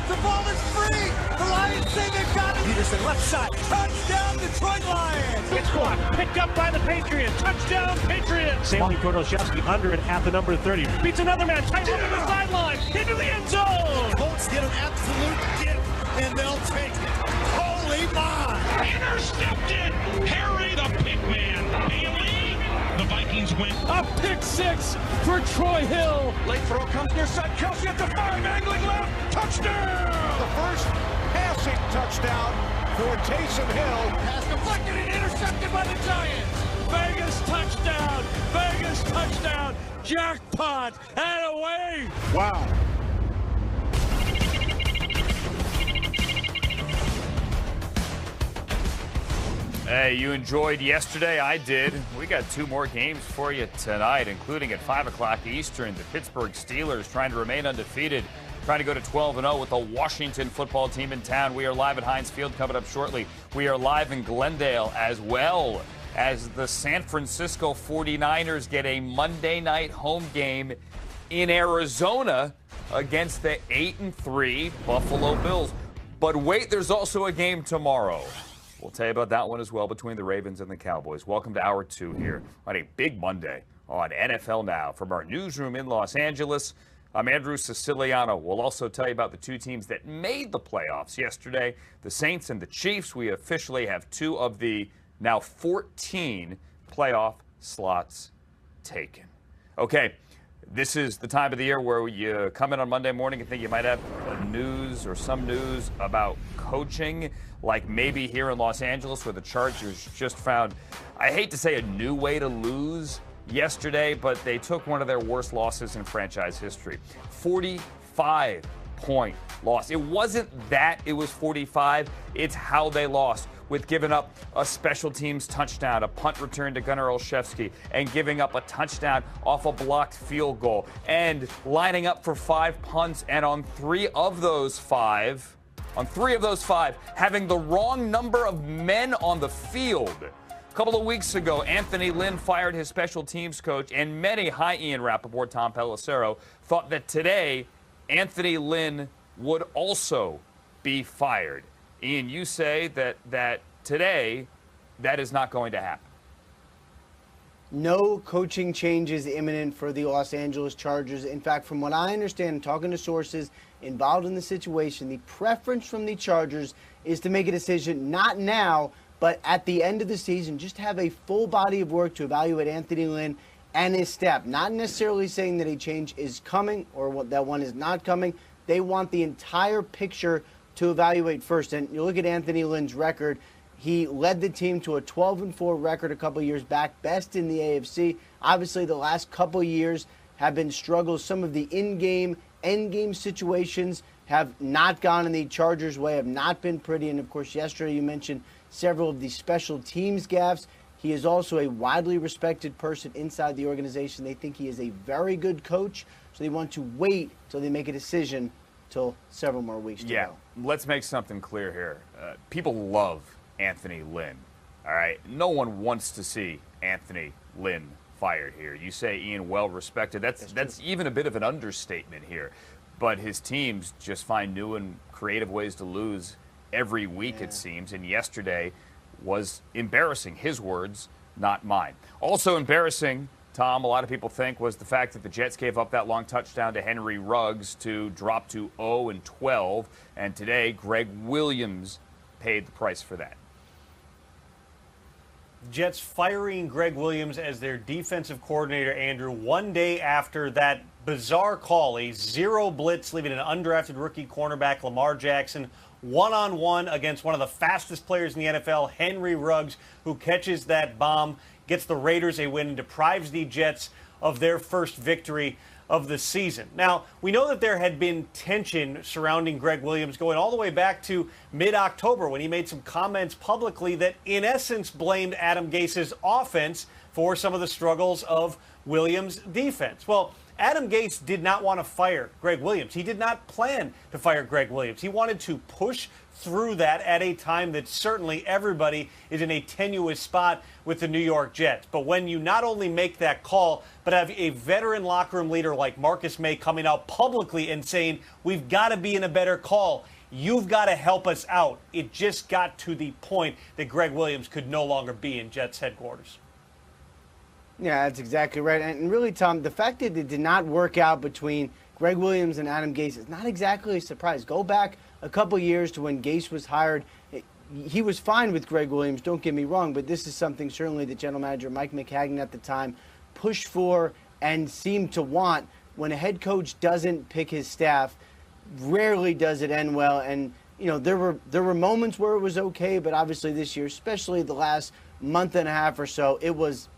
The ball is free. The Lions say they've got it. Peterson left side. Touchdown, Detroit Lions. It's clock. Picked up by the Patriots. Touchdown, Patriots. Sammy Kornoshevsky under it at the number 30. Beats another man. Tight up to the sideline. Into the end zone. Colts get an absolute gift, and they'll take it. Holy my. Intercepted. Harry the Pigman. Bailey. The Vikings win. A pick six for Troy Hill. Late throw comes near side. Kelsey at the 5, angling left. Touchdown. The first passing touchdown for Taysom Hill. Pass deflected and intercepted by the Giants. Vegas touchdown. Vegas touchdown. Jackpot and away. Wow. Hey, you enjoyed yesterday? I did. We got 2 more games for you tonight, including at 5 o'clock Eastern. The Pittsburgh Steelers trying to remain undefeated, trying to go to 12-0 with the Washington football team in town. We are live at Heinz Field coming up shortly. We are live in Glendale as well as the San Francisco 49ers get a Monday night home game in Arizona against the 8-3 Buffalo Bills. But wait, there's also a game tomorrow. We'll tell you about that one as well between the Ravens and the Cowboys. Welcome to Hour 2 here on a big Monday on NFL Now. From our newsroom in Los Angeles, I'm Andrew Siciliano. We'll also tell you about the 2 teams that made the playoffs yesterday, the Saints and the Chiefs. We officially have 2 of the now 14 playoff slots taken. Okay, this is the time of the year where you come in on Monday morning and think you might have news or some news about coaching, like maybe here in Los Angeles where the Chargers just found, I hate to say a new way to lose yesterday, but they took one of their worst losses in franchise history. 45-point loss. It wasn't that it was 45, it's how they lost, with giving up a special teams touchdown, a punt return to Gunnar Olszewski, and giving up a touchdown off a blocked field goal, and lining up for 5 punts, and on 3 of those 5, having the wrong number of men on the field. A couple of weeks ago, Anthony Lynn fired his special teams coach, and many, hi Ian Rappaport, Tom Pelissero, thought that today Anthony Lynn would also be fired. Ian, you say that today that is not going to happen. No coaching change is imminent for the Los Angeles Chargers. In fact, from what I understand, talking to sources involved in the situation, the preference from the Chargers is to make a decision not now, but at the end of the season, just have a full body of work to evaluate Anthony Lynn and his staff. Not necessarily saying that a change is coming or that one is not coming. They want the entire picture to evaluate first. And you look at Anthony Lynn's record. He led the team to a 12-4 record a couple years back, best in the AFC. Obviously, the last couple years have been struggles. Some of the in-game, end-game situations have not gone in the Chargers' way, have not been pretty. And, of course, yesterday you mentioned several of the special teams gaffes. He is also a widely respected person inside the organization. They think he is a very good coach, so they want to wait till they make a decision till several more weeks to go. Let's make something clear here. People love Anthony Lynn, all right? No one wants to see Anthony Lynn fired here. You say Ian, well respected. That's even a bit of an understatement here. But his teams just find new and creative ways to lose every week, it seems. And yesterday was embarrassing. His words, not mine. Also embarrassing, Tom, a lot of people think, was the fact that the Jets gave up that long touchdown to Henry Ruggs to drop to 0-12. And today, Greg Williams paid the price for that. Jets firing Greg Williams as their defensive coordinator, Andrew, one day after that bizarre call, a 0 blitz, leaving an undrafted rookie cornerback, Lamar Jackson, one-on-one against one of the fastest players in the NFL, Henry Ruggs, who catches that bomb, gets the Raiders a win, and deprives the Jets of their first victory of the season. Now, we know that there had been tension surrounding Greg Williams going all the way back to mid-October when he made some comments publicly that, in essence, blamed Adam Gase's offense for some of the struggles of Williams' defense. Well, Adam Gase did not want to fire Greg Williams. He did not plan to fire Greg Williams. He wanted to push through that at a time that certainly everybody is in a tenuous spot with the New York Jets. But when you not only make that call, but have a veteran locker room leader like Marcus May coming out publicly and saying, we've got to be in a better call, you've got to help us out. It just got to the point that Greg Williams could no longer be in Jets headquarters. Yeah, that's exactly right. And really, Tom, the fact that it did not work out between Greg Williams and Adam Gase is not exactly a surprise. Go back a couple years to when Gase was hired. He was fine with Greg Williams, don't get me wrong, but this is something certainly the general manager, Mike McHagnon at the time, pushed for and seemed to want. When a head coach doesn't pick his staff, rarely does it end well. And, you know, there were moments where it was okay, but obviously this year, especially the last month and a half or so, it was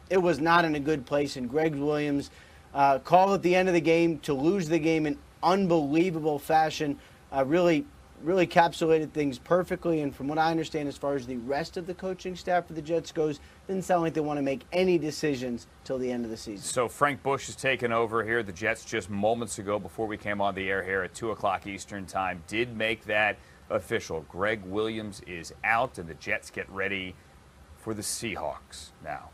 not in a good place. And Greg Williams called at the end of the game to lose the game in unbelievable fashion, really encapsulated things perfectly. And from what I understand, as far as the rest of the coaching staff for the Jets goes, didn't sound like they want to make any decisions till the end of the season. So Frank Bush has taken over here. The Jets just moments ago, before we came on the air here at 2 o'clock Eastern time, did make that official. Greg Williams is out, and the Jets get ready for the Seahawks now.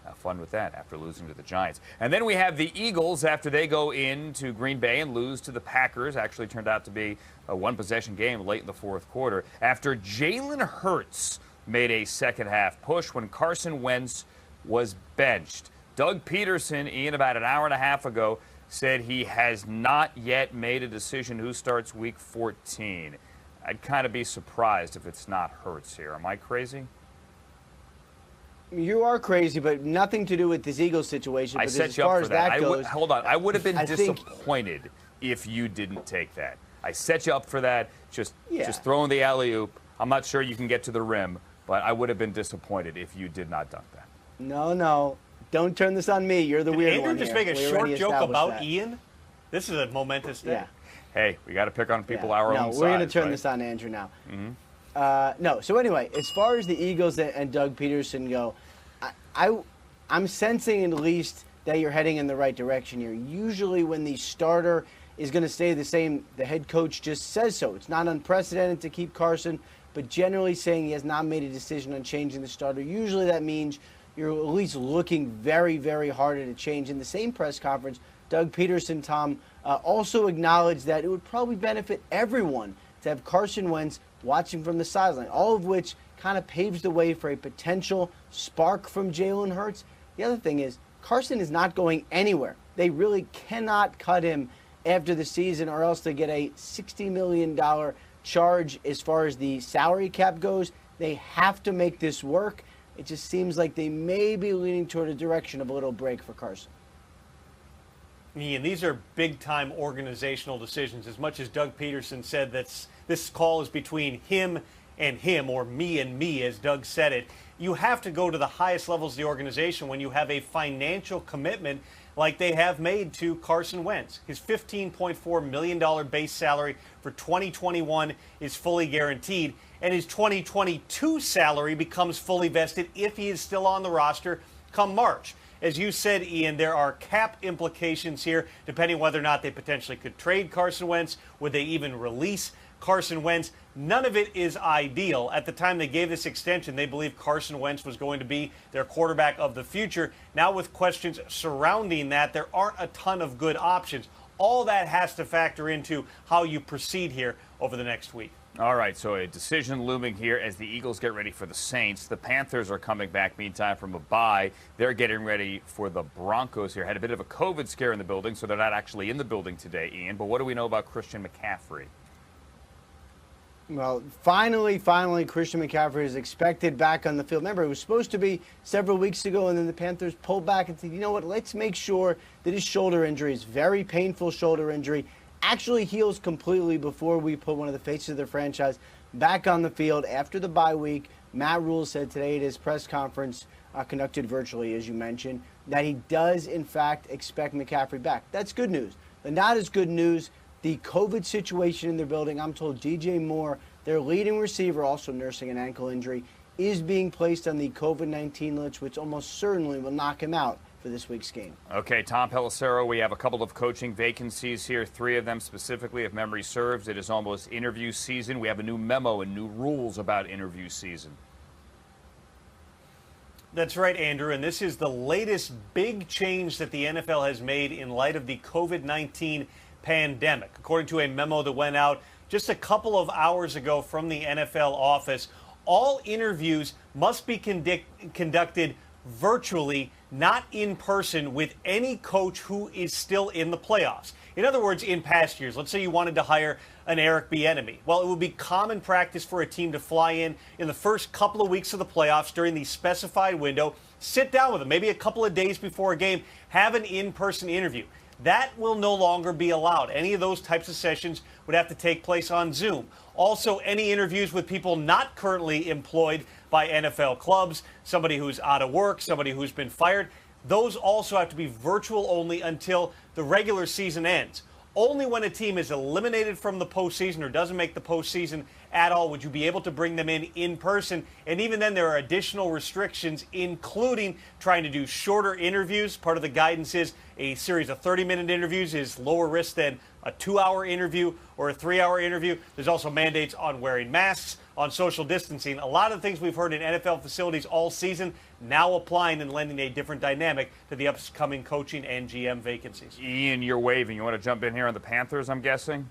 Have fun with that after losing to the Giants. And then we have the Eagles after they go into Green Bay and lose to the Packers. Actually turned out to be a one-possession game late in the fourth quarter. After Jalen Hurts made a second-half push when Carson Wentz was benched. Doug Peterson, Ian, about an hour and a half ago, said he has not yet made a decision who starts Week 14. I'd kind of be surprised if it's not Hurts here. Am I crazy? You are crazy, but nothing to do with this Eagles situation. I set you up for that. Hold on. I would have been disappointed if you didn't take that. I set you up for that. Just throwing the alley-oop. I'm not sure you can get to the rim, but I would have been disappointed if you did not dunk that. No. Don't turn this on me. You're the weird one. Andrew just make a short joke about Ian? This is a momentous day. Yeah. Hey, we got to pick on people our own size. No, we're going to turn this on Andrew now. No. So anyway, as far as the Eagles and Doug Peterson go, I'm sensing at least that you're heading in the right direction here. Usually when the starter is going to stay the same, the head coach just says so. It's not unprecedented to keep Carson, but generally saying he has not made a decision on changing the starter. Usually that means you're at least looking very, very hard at a change. In the same press conference, Doug Peterson, Tom, also acknowledged that it would probably benefit everyone to have Carson Wentz watching from the sideline, all of which kind of paves the way for a potential spark from Jalen Hurts. The other thing is, Carson is not going anywhere. They really cannot cut him after the season, or else they get a $60 million charge as far as the salary cap goes. They have to make this work. It just seems like they may be leaning toward a direction of a little break for Carson. Ian, these are big-time organizational decisions. As much as Doug Peterson said that this call is between him and him, or me and me, as Doug said it, you have to go to the highest levels of the organization when you have a financial commitment like they have made to Carson Wentz. His $15.4 million base salary for 2021 is fully guaranteed, and his 2022 salary becomes fully vested if he is still on the roster come March. As you said, Ian, there are cap implications here, depending whether or not they potentially could trade Carson Wentz. Would they even release Carson Wentz? None of it is ideal. At the time they gave this extension, they believed Carson Wentz was going to be their quarterback of the future. Now with questions surrounding that, there aren't a ton of good options. All that has to factor into how you proceed here over the next week. All right, so a decision looming here as the Eagles get ready for the Saints. The Panthers are coming back, meantime, from a bye. They're getting ready for the Broncos here. Had a bit of a COVID scare in the building, so they're not actually in the building today, Ian. But what do we know about Christian McCaffrey? Well, finally, Christian McCaffrey is expected back on the field. Remember, it was supposed to be several weeks ago, and then the Panthers pulled back and said, you know what, let's make sure that his shoulder injury, his very painful shoulder injury, actually heals completely before we put one of the faces of the franchise back on the field after the bye week. Matt Rule said today at his press conference, conducted virtually, as you mentioned, that he does, in fact, expect McCaffrey back. That's good news. But not as good news, the COVID situation in their building. I'm told DJ Moore, their leading receiver, also nursing an ankle injury, is being placed on the COVID-19 list, which almost certainly will knock him out for this week's game. Okay, Tom Pelissero, we have a couple of coaching vacancies here, 3 of them specifically, if memory serves. It is almost interview season. We have a new memo and new rules about interview season. That's right, Andrew, and this is the latest big change that the NFL has made in light of the COVID-19 pandemic. According to a memo that went out just a couple of hours ago from the NFL office, all interviews must be conducted virtually, not in person, with any coach who is still in the playoffs. In other words, in past years, let's say you wanted to hire an Eric Bieniemy. Well, it would be common practice for a team to fly in the first couple of weeks of the playoffs during the specified window, sit down with them, maybe a couple of days before a game, have an in-person interview. That will no longer be allowed. Any of those types of sessions would have to take place on Zoom. Also, any interviews with people not currently employed by NFL clubs, somebody who's out of work, somebody who's been fired, those also have to be virtual only until the regular season ends. Only when a team is eliminated from the postseason or doesn't make the postseason at all would you be able to bring them in person. And even then, there are additional restrictions, including trying to do shorter interviews. Part of the guidance is a series of 30-minute interviews is lower risk than a 2-hour interview or a 3-hour interview. There's also mandates on wearing masks, on social distancing. A lot of the things we've heard in NFL facilities all season now applying and lending a different dynamic to the upcoming coaching and GM vacancies. Ian, you're waving. You want to jump in here on the Panthers, I'm guessing?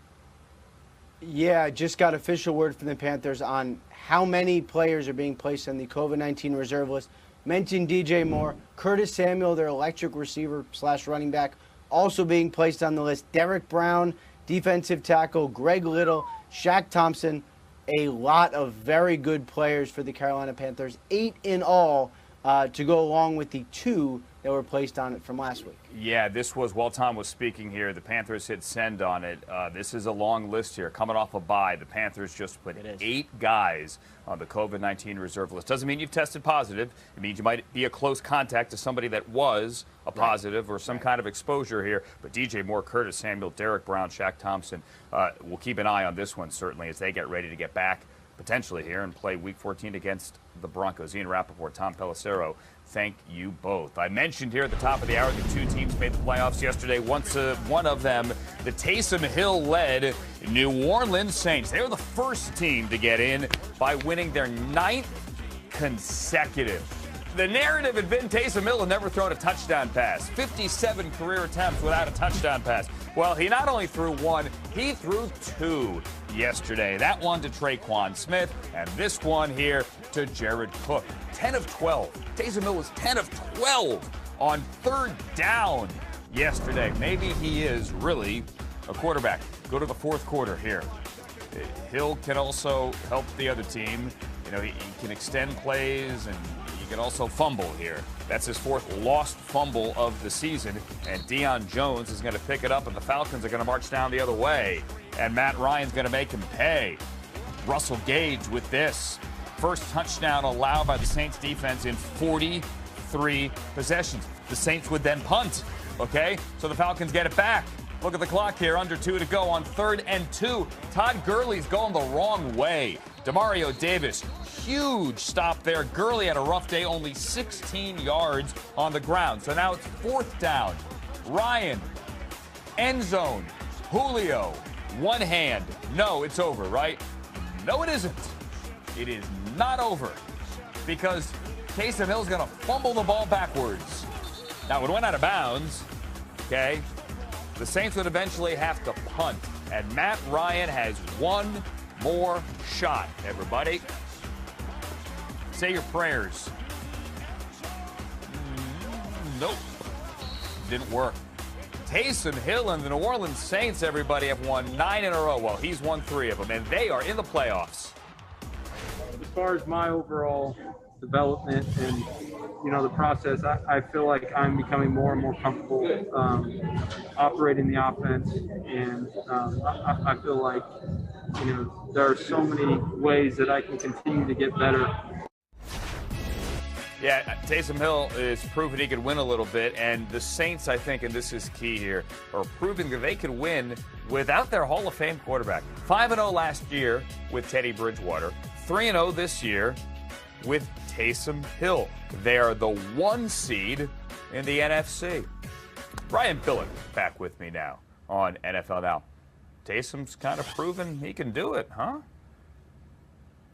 Yeah, just got official word from the Panthers on how many players are being placed on the COVID-19 reserve list. Mentioned DJ Moore, Curtis Samuel, their electric receiver / running back, also being placed on the list. Derek Brown, defensive tackle, Greg Little, Shaq Thompson, a lot of very good players for the Carolina Panthers. 8 in all to go along with the 2 that were placed on it from last week. Yeah, this was, while Tom was speaking here, the Panthers hit send on it. This is a long list here. Coming off a bye, the Panthers just put 8 guys on the COVID-19 reserve list. Doesn't mean you've tested positive. It means you might be a close contact to somebody that was a positive or some kind of exposure here. But DJ Moore, Curtis Samuel, Derek Brown, Shaq Thompson, we'll keep an eye on this one, certainly, as they get ready to get back potentially here and play Week 14 against the Broncos. Ian Rappaport, Tom Pelissero, thank you both. I mentioned here at the top of the hour the 2 teams made the playoffs yesterday. One of them, the Taysom Hill-led New Orleans Saints. They were the first team to get in by winning their 9th consecutive. The narrative had been Taysom Hill had never thrown a touchdown pass. 57 career attempts without a touchdown pass. Well, he not only threw 1, he threw 2 yesterday. That one to Traquan Smith, and this one here to Jared Cook. 10 of 12. Taysom Hill was 10 of 12 on 3rd down yesterday. Maybe he is really a quarterback. Go to the 4th quarter here. Hill can also help the other team. You know, he can extend plays, and he can also fumble here. That's his 4th lost fumble of the season, and Deion Jones is going to pick it up, and the Falcons are going to march down the other way, and Matt Ryan's going to make him pay. Russell Gage with this. First touchdown allowed by the Saints defense in 43 possessions. The Saints would then punt, okay? So the Falcons get it back. Look at the clock here, under 2 to go on 3rd and 2. Todd Gurley's going the wrong way. Demario Davis, huge stop there. Gurley had a rough day, only 16 yards on the ground. So now it's 4th down. Ryan, end zone. Julio, one hand. No, it's over, right? No, it isn't. It is not over because Taysom Hill's going to fumble the ball backwards. Now, it went out of bounds, okay? The Saints would eventually have to punt, and Matt Ryan has one more shot, everybody. Say your prayers. Nope. Didn't work. Taysom Hill and the New Orleans Saints, everybody, have won 9 in a row. Well, he's won 3 of them, and they are in the playoffs. As far as my overall development and, you know, the process, I feel like I'm becoming more and more comfortable operating the offense, and I feel like, you know, there are so many ways that I can continue to get better. Yeah, Taysom Hill is proving he could win a little bit, and the Saints, I think, and this is key here, are proving that they could win without their Hall of Fame quarterback. 5-0 last year with Teddy Bridgewater, 3-0 this year with Taysom Hill. They are the 1 seed in the NFC. Brian Billick back with me now on NFL Now. Taysom's kind of proven he can do it, huh?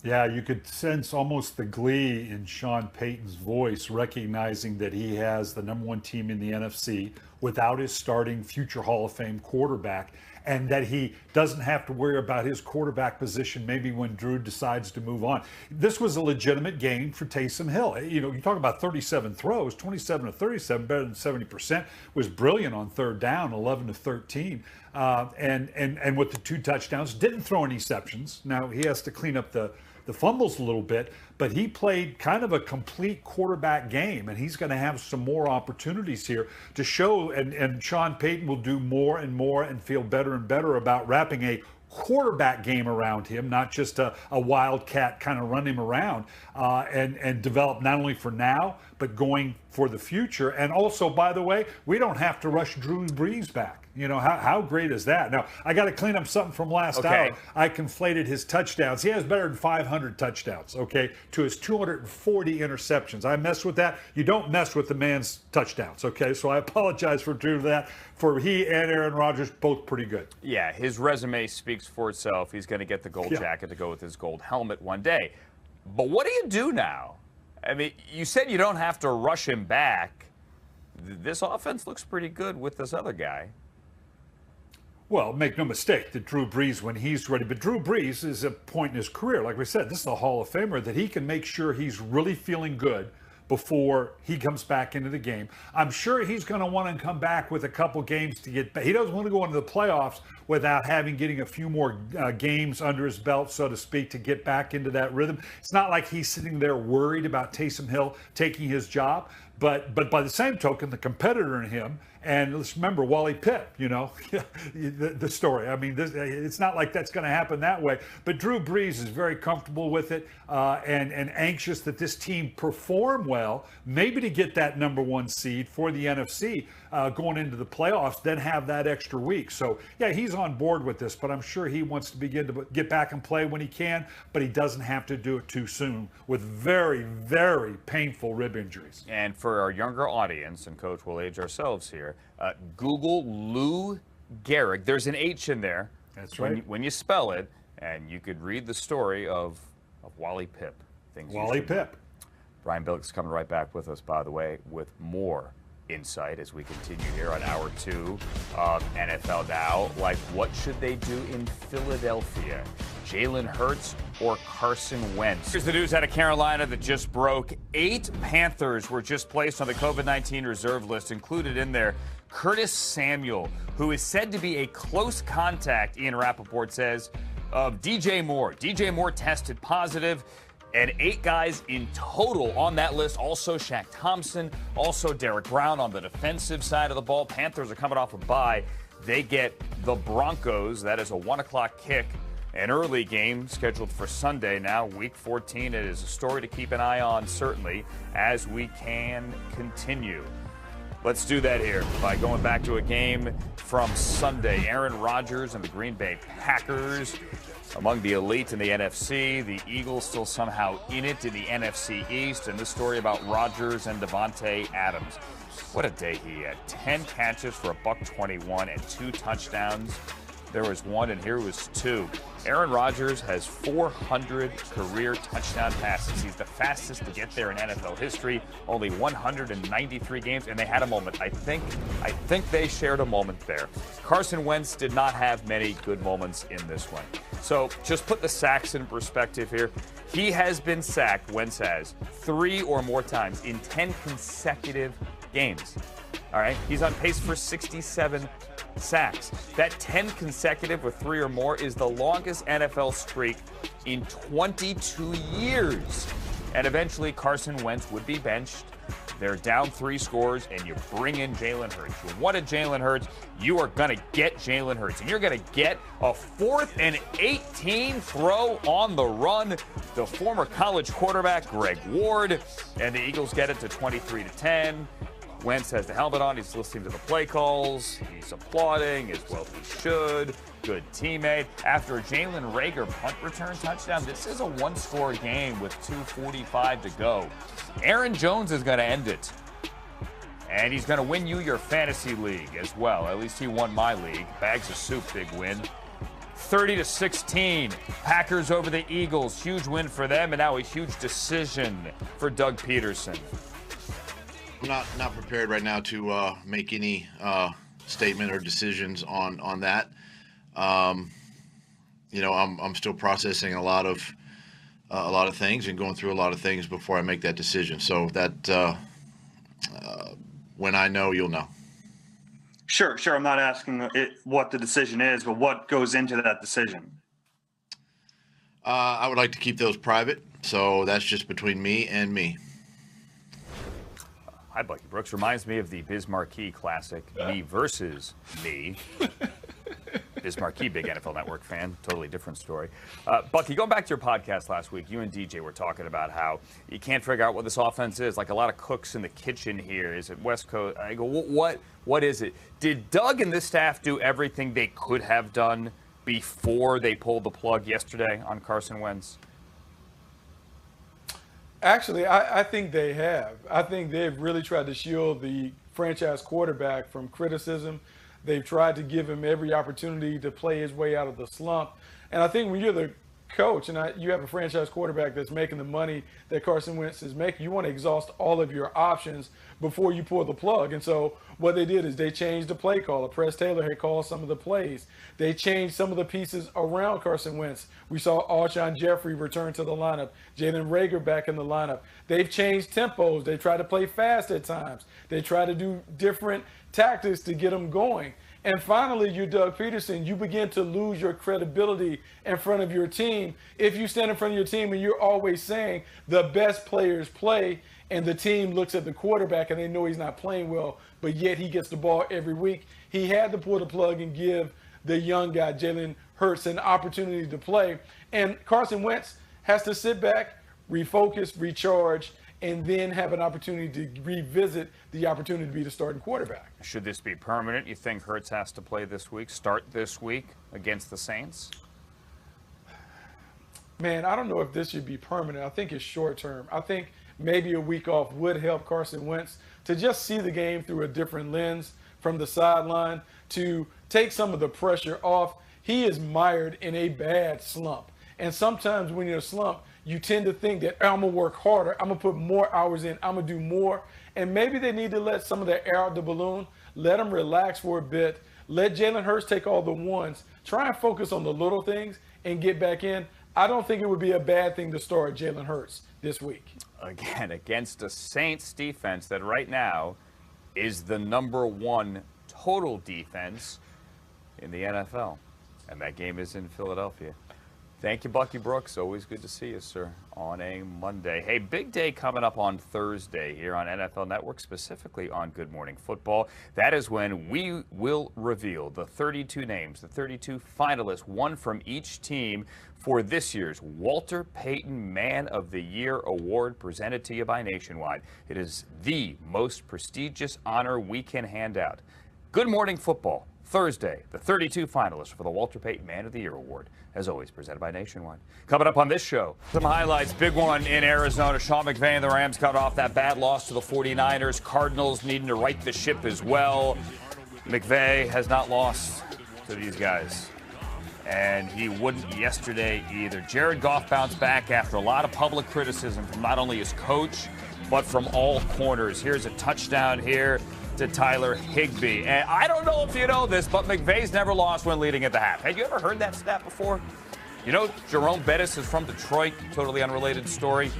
Yeah, you could sense almost the glee in Sean Payton's voice, recognizing that he has the #1 team in the NFC without his starting future Hall of Fame quarterback, and that he doesn't have to worry about his quarterback position maybe when Drew decides to move on. This was a legitimate game for Taysom Hill. You know, you talk about 37 throws, 27 to 37, better than 70%, was brilliant on third down, 11 to 13. And with the 2 touchdowns, didn't throw any interceptions. Now he has to clean up the fumbles a little bit, but he played kind of a complete quarterback game, and he's going to have some more opportunities here to show, and Sean Payton will do more and more and feel better and better about wrapping a quarterback game around him, not just a wildcat kind of run him around, and develop not only for now, but going for the future. And also, by the way, we don't have to rush Drew Brees back. You know, how great is that? Now, I got to clean up something from last hour. I conflated his touchdowns. He has better than 500 touchdowns, okay, to his 240 interceptions. I messed with that. You don't mess with the man's touchdowns, okay? So I apologize for doing that. For he and Aaron Rodgers, both pretty good. Yeah, his resume speaks for itself. He's going to get the gold jacket to go with his gold helmet one day. But what do you do now? I mean, you said you don't have to rush him back. This offense looks pretty good with this other guy. Well, make no mistake that Drew Brees, when he's ready, but Drew Brees is a point in his career. Like we said, this is a Hall of Famer that he can make sure he's really feeling good before he comes back into the game. I'm sure he's going to want to come back with a couple games to get back. He doesn't want to go into the playoffs without getting a few more games under his belt, so to speak, to get back into that rhythm. It's not like he's sitting there worried about Taysom Hill taking his job. But by the same token, the competitor in him, and let's remember Wally Pitt, you know, the story. I mean, it's not like that's going to happen that way. But Drew Brees is very comfortable with it and anxious that this team perform well, maybe to get that #1 seed for the NFC going into the playoffs, then have that extra week. So, yeah, he's on board with this, but I'm sure he wants to begin to get back and play when he can, but he doesn't have to do it too soon with very, very painful rib injuries. And for our younger audience, and Coach, we'll age ourselves here, Google Lou Gehrig. There's an H in there. That's right. When you spell it, and you could read the story of Wally Pipp. Wally Pipp. Brian Billick's coming right back with us, by the way, with more insight as we continue here on Hour 2 of NFL Now. Like, what should they do in Philadelphia? Jalen Hurts or Carson Wentz? Here's the news out of Carolina that just broke. 8 Panthers were just placed on the COVID-19 reserve list, included in there Curtis Samuel, who is said to be a close contact, Ian Rappaport says, of DJ Moore. DJ Moore tested positive. And 8 guys in total on that list. Also Shaq Thompson, also Derek Brown on the defensive side of the ball. Panthers are coming off a bye. They get the Broncos. That is a 1 o'clock kick. An early game scheduled for Sunday now, Week 14. It is a story to keep an eye on, certainly, as we can continue. Let's do that here by going back to a game from Sunday. Aaron Rodgers and the Green Bay Packers among the elite in the NFC. The Eagles still somehow in it in the NFC East. And this story about Rodgers and Devontae Adams. What a day he had. 10 catches for $121 and 2 touchdowns. There was 1, and here was 2. Aaron Rodgers has 400 career touchdown passes. He's the fastest to get there in NFL history. Only 193 games, and they had a moment. I think they shared a moment there. Carson Wentz did not have many good moments in this one. So just put the sacks in perspective here. He has been sacked, Wentz has, 3 or more times in 10 consecutive games. All right, he's on pace for 67 sacks. That 10 consecutive with 3 or more is the longest NFL streak in 22 years. And eventually Carson Wentz would be benched. They're down 3 scores, and you bring in Jalen Hurts. You wanted Jalen Hurts. You are going to get Jalen Hurts. And you're going to get a 4th and 18 throw on the run. The former college quarterback, Greg Ward. And the Eagles get it to 23-10. Wentz has the helmet on. He's listening to the play calls. He's applauding as well he should. Good teammate. After a Jalen Reagor punt return touchdown, this is a 1-score game with 2:45 to go. Aaron Jones is going to end it. And he's going to win you your fantasy league as well. At least he won my league. Bags of soup, big win. 30-16. Packers over the Eagles. Huge win for them, and now a huge decision for Doug Peterson. I'm not prepared right now to make any statement or decisions on that. You know, I'm still processing a lot of things and going through a lot of things before I make that decision. So that when I know, you'll know. Sure. I'm not asking what the decision is, but what goes into that decision. I would like to keep those private, so that's just between me and me. Hi, Bucky Brooks. Reminds me of the Biz Marquee classic, Me Versus Me. Biz Marquee, big NFL Network fan. Totally different story. Bucky, going back to your podcast last week, you and DJ were talking about how you can't figure out what this offense is. Like a lot of cooks in the kitchen here. Is it West Coast? I go, what is it? Did Doug and this staff do everything they could have done before they pulled the plug yesterday on Carson Wentz? Actually, I think they have. I think they've really tried to shield the franchise quarterback from criticism. They've tried to give him every opportunity to play his way out of the slump. And I think when you're the coach and you have a franchise quarterback that's making the money that Carson Wentz is making, you want to exhaust all of your options before you pull the plug. And so what they did is they changed the play caller. Press Taylor had called some of the plays. They changed some of the pieces around Carson Wentz. We saw Alshon Jeffrey return to the lineup. Jalen Reagor back in the lineup. They've changed tempos. They try to play fast at times. They try to do different tactics to get them going. And finally, you're Doug Peterson. You begin to lose your credibility in front of your team if you stand in front of your team and you're always saying the best players play, and the team looks at the quarterback and they know he's not playing well, but yet he gets the ball every week. He had to pull the plug and give the young guy, Jalen Hurts, an opportunity to play. And Carson Wentz has to sit back, refocus, recharge, and then have an opportunity to revisit the opportunity to be the starting quarterback. Should this be permanent? You think Hurts has to play this week, start this week against the Saints? Man, I don't know if this should be permanent. I think it's short term. I think maybe a week off would help Carson Wentz to just see the game through a different lens from the sideline, to take some of the pressure off. He is mired in a bad slump. And sometimes when you're in a slump, you tend to think that I'm going to work harder, I'm going to put more hours in, I'm going to do more. And maybe they need to let some of that air out the balloon, let them relax for a bit, let Jalen Hurts take all the ones, try and focus on the little things and get back in. I don't think it would be a bad thing to start Jalen Hurts this week. Again, against a Saints defense that right now is the #1 total defense in the NFL. And that game is in Philadelphia. Thank you, Bucky Brooks. Always good to see you, sir, on a Monday. Hey, big day coming up on Thursday here on NFL Network, specifically on Good Morning Football. That is when we will reveal the 32 names, the 32 finalists, one from each team, for this year's Walter Payton Man of the Year Award, presented to you by Nationwide. It is the most prestigious honor we can hand out. Good Morning Football. Thursday, the 32 finalists for the Walter Payton Man of the Year Award, as always, presented by Nationwide. Coming up on this show, some highlights. Big one in Arizona. Sean McVay and the Rams cut off that bad loss to the 49ers. Cardinals needing to right the ship as well. McVay has not lost to these guys, and he wouldn't yesterday either. Jared Goff bounced back after a lot of public criticism from not only his coach, but from all corners. Here's a touchdown here to Tyler Higbee. And I don't know if you know this, but McVay's never lost when leading at the half. Have you ever heard that stat before? You know, Jerome Bettis is from Detroit. Totally unrelated story.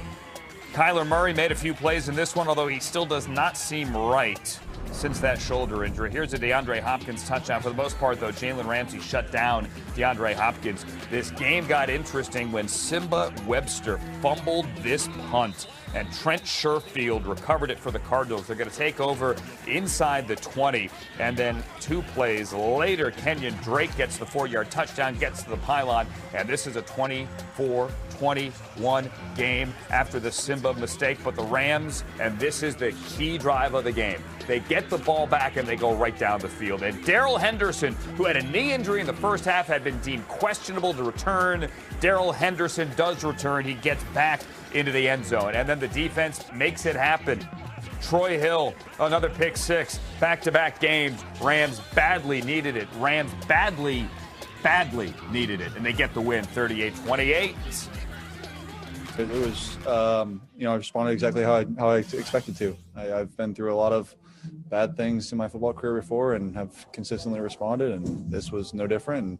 Kyler Murray made a few plays in this one, although he still does not seem right since that shoulder injury. Here's a DeAndre Hopkins touchdown. For the most part, though, Jalen Ramsey shut down DeAndre Hopkins. This game got interesting when Simba Webster fumbled this punt, and Trent Sherfield recovered it for the Cardinals. They're going to take over inside the 20, and then 2 plays later, Kenyon Drake gets the 4-yard touchdown, gets to the pylon, and this is a 24-21 game after the Simba mistake. But the Rams, and this is the key drive of the game, they get the ball back and they go right down the field. And Darrell Henderson, who had a knee injury in the first half, had been deemed questionable to return. Darrell Henderson does return. He gets back into the end zone. And then the defense makes it happen. Troy Hill, another pick six. Back-to-back games. Rams badly needed it. Rams badly needed it. And they get the win, 38-28. It was, I responded exactly how I expected to. I've been through a lot of bad things in my football career before and have consistently responded, and this was no different. And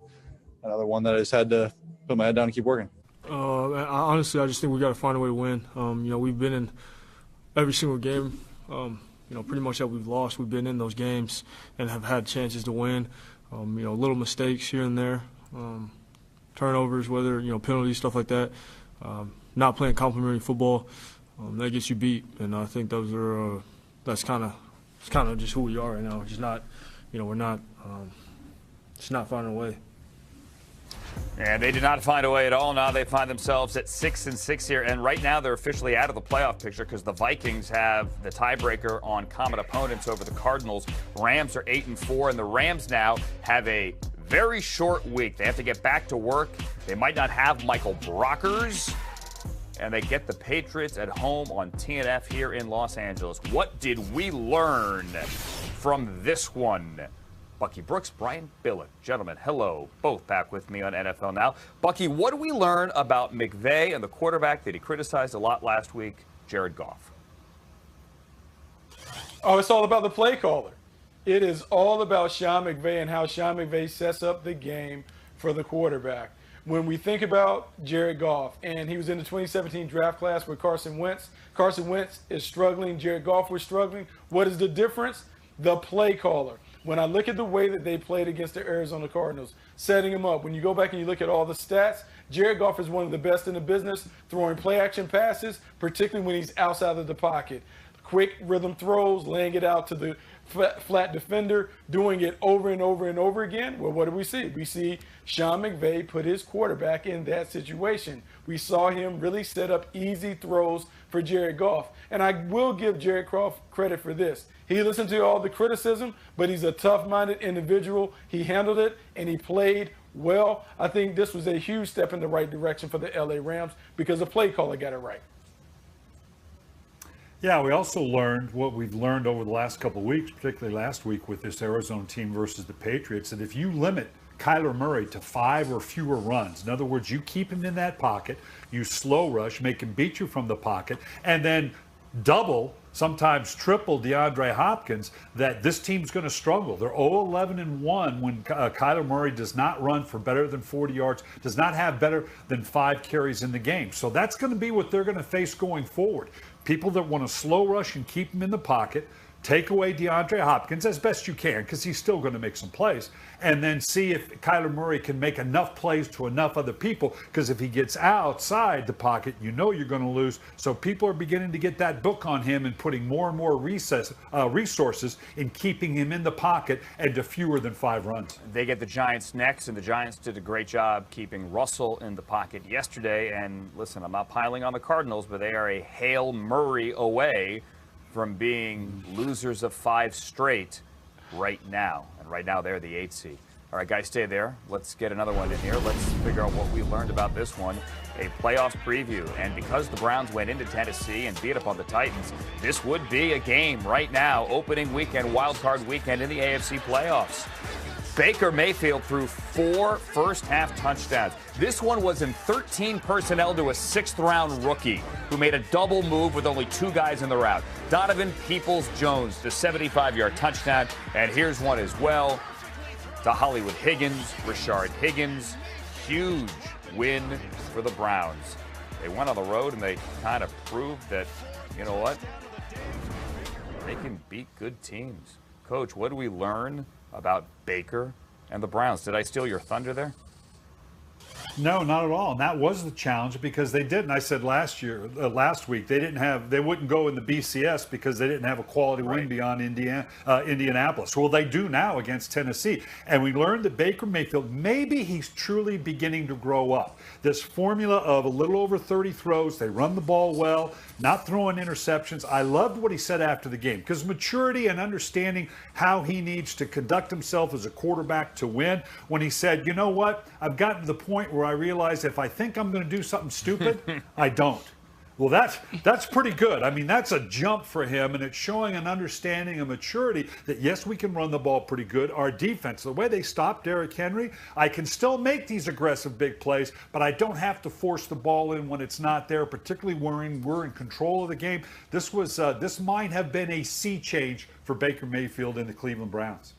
another one that I just had to put my head down and keep working. Honestly, I just think we got to find a way to win. We've been in every single game, pretty much that we've lost. We've been in those games and have had chances to win. Little mistakes here and there, turnovers, whether, penalties, stuff like that. Not playing complimentary football, that gets you beat. And I think that's kind of just who we are right now. Just not, we're not, just not finding a way. And they did not find a way at all. Now they find themselves at 6-6 here. And right now they're officially out of the playoff picture because the Vikings have the tiebreaker on common opponents over the Cardinals. Rams are 8-4, and the Rams now have a very short week. They have to get back to work. They might not have Michael Brockers. And they get the Patriots at home on TNF here in Los Angeles. What did we learn from this one? Bucky Brooks, Brian Billick. Gentlemen, hello. Both back with me on NFL Now. Bucky, what do we learn about McVay and the quarterback that he criticized a lot last week, Jared Goff? Oh, it's all about the play caller. It is all about Sean McVay and how Sean McVay sets up the game for the quarterback. When we think about Jared Goff, and he was in the 2017 draft class with Carson Wentz. Carson Wentz is struggling. Jared Goff was struggling. What is the difference? The play caller. When I look at the way that they played against the Arizona Cardinals, setting him up, when you go back and you look at all the stats, Jared Goff is one of the best in the business, throwing play-action passes, particularly when he's outside of the pocket. Quick rhythm throws, laying it out to the flat defender, doing it over and over and over again. Well, what do we see? We see Sean McVay put his quarterback in that situation. We saw him really set up easy throws for Jared Goff. And I will give Jared Goff credit for this. He listened to all the criticism, but he's a tough-minded individual. He handled it, and he played well. I think this was a huge step in the right direction for the LA Rams because the play caller got it right. Yeah, we also learned what we've learned over the last couple of weeks, particularly last week with this Arizona team versus the Patriots, that if you limit Kyler Murray to 5 or fewer runs, in other words, you keep him in that pocket, you slow rush, make him beat you from the pocket, and then double, sometimes triple DeAndre Hopkins, that this team's going to struggle. They're 0-11-1 when Kyler Murray does not run for better than 40 yards, does not have better than 5 carries in the game. So that's going to be what they're going to face going forward. People that want to slow rush and keep him in the pocket, take away DeAndre Hopkins as best you can because he's still going to make some plays, and then see if Kyler Murray can make enough plays to enough other people, because if he gets outside the pocket, you know you're going to lose. So people are beginning to get that book on him and putting more and more resources in keeping him in the pocket and to fewer than 5 runs. They get the Giants next, and the Giants did a great job keeping Russell in the pocket yesterday. And listen, I'm not piling on the Cardinals, but they are a Hail Murray away from being losers of 5 straight right now. And right now, they're the 8th seed. All right, guys, stay there. Let's get another one in here. Let's figure out what we learned about this one. A playoff preview. And because the Browns went into Tennessee and beat up on the Titans, this would be a game right now, opening weekend, wild card weekend in the AFC playoffs. Baker Mayfield threw 4 first-half touchdowns. This one was in 13 personnel to a 6th-round rookie who made a double move with only 2 guys in the route. Donovan Peoples-Jones, the 75-yard touchdown. And here's one as well to Hollywood Higgins, Rashard Higgins. Huge win for the Browns. They went on the road and they kind of proved that, you know what, they can beat good teams. Coach, what do we learn about Baker and the Browns? Did I steal your thunder there? No, not at all. And that was the challenge because they didn't. I said last week, they wouldn't go in the BCS because they didn't have a quality win beyond Indianapolis. Well, they do now against Tennessee. And we learned that Baker Mayfield, maybe he's truly beginning to grow up. This formula of a little over 30 throws, they run the ball well, not throwing interceptions. I loved what he said after the game because maturity and understanding how he needs to conduct himself as a quarterback to win. When he said, you know what, I've gotten to the point where I realize if I think I'm going to do something stupid, I don't. Well, that's pretty good. I mean, that's a jump for him, and it's showing an understanding and maturity that, yes, we can run the ball pretty good. Our defense, the way they stopped Derrick Henry, I can still make these aggressive big plays, but I don't have to force the ball in when it's not there, particularly when we're in control of the game. This might have been a sea change for Baker Mayfield and the Cleveland Browns.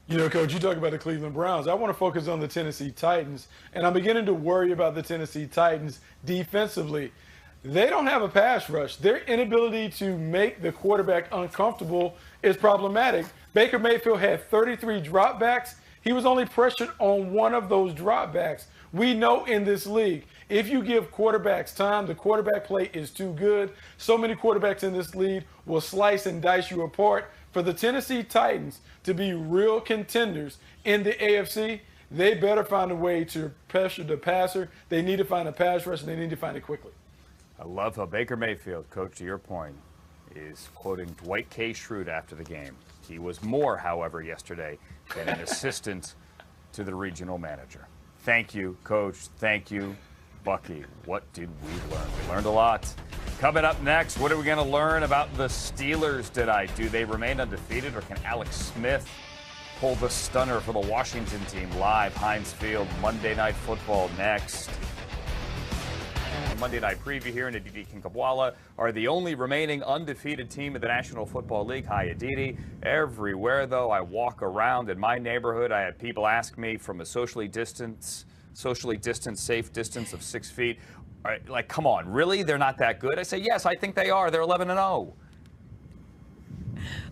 You know, Coach, you talk about the Cleveland Browns. I want to focus on the Tennessee Titans, and I'm beginning to worry about the Tennessee Titans defensively. They don't have a pass rush. Their inability to make the quarterback uncomfortable is problematic. Baker Mayfield had 33 dropbacks. He was only pressured on one of those dropbacks. We know in this league, if you give quarterbacks time, the quarterback play is too good. So many quarterbacks in this league will slice and dice you apart. For the Tennessee Titans to be real contenders in the AFC, they better find a way to pressure the passer. They need to find a pass rush, and they need to find it quickly. I love how Baker Mayfield, Coach, to your point, is quoting Dwight K. Schrute after the game. He was more, however, yesterday than an assistant to the regional manager. Thank you, Coach. Thank you, Bucky. What did we learn? We learned a lot. Coming up next, what are we going to learn about the Steelers tonight? Do they remain undefeated, or can Alex Smith pull the stunner for the Washington team? Live, Heinz Field, Monday Night Football next. And Monday Night Preview here in Aditi Kinkhabwala are the only remaining undefeated team in the National Football League. Hi, Aditi. Everywhere, though, I walk around in my neighborhood, I have people ask me from a socially distanced, safe distance of 6 feet, like, come on, really? They're not that good? I say, yes, I think they are. They're 11-0.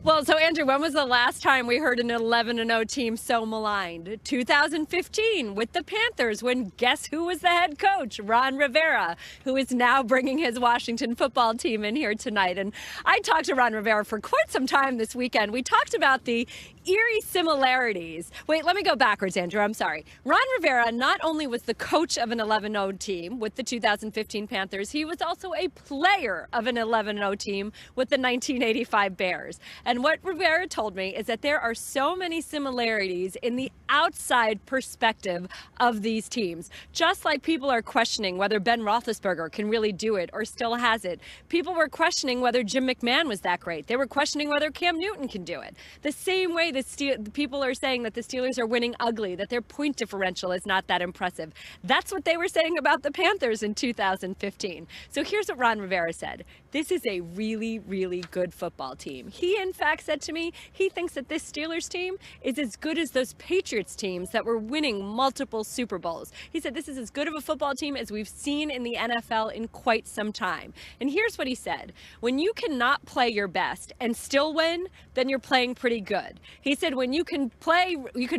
Well, so Andrew, when was the last time we heard an 11-0 team so maligned? 2015 with the Panthers, when guess who was the head coach? Ron Rivera, who is now bringing his Washington football team in here tonight. And I talked to Ron Rivera for quite some time this weekend. We talked about the eerie similarities. Wait, let me go backwards, Andrew. I'm sorry. Ron Rivera not only was the coach of an 11-0 team with the 2015 Panthers, he was also a player of an 11-0 team with the 1985 Bears. And what Rivera told me is that there are so many similarities in the outside perspective of these teams. Just like people are questioning whether Ben Roethlisberger can really do it or still has it. People were questioning whether Jim McMahon was that great. They were questioning whether Cam Newton can do it. The same way the people are saying that the Steelers are winning ugly, that their point differential is not that impressive. That's what they were saying about the Panthers in 2015. So here's what Ron Rivera said. This is a really, really good football team. He, in fact, said to me he thinks that this Steelers team is as good as those Patriots teams that were winning multiple Super Bowls. He said this is as good of a football team as we've seen in the NFL in quite some time. And here's what he said. When you cannot play your best and still win, then you're playing pretty good. He said when you can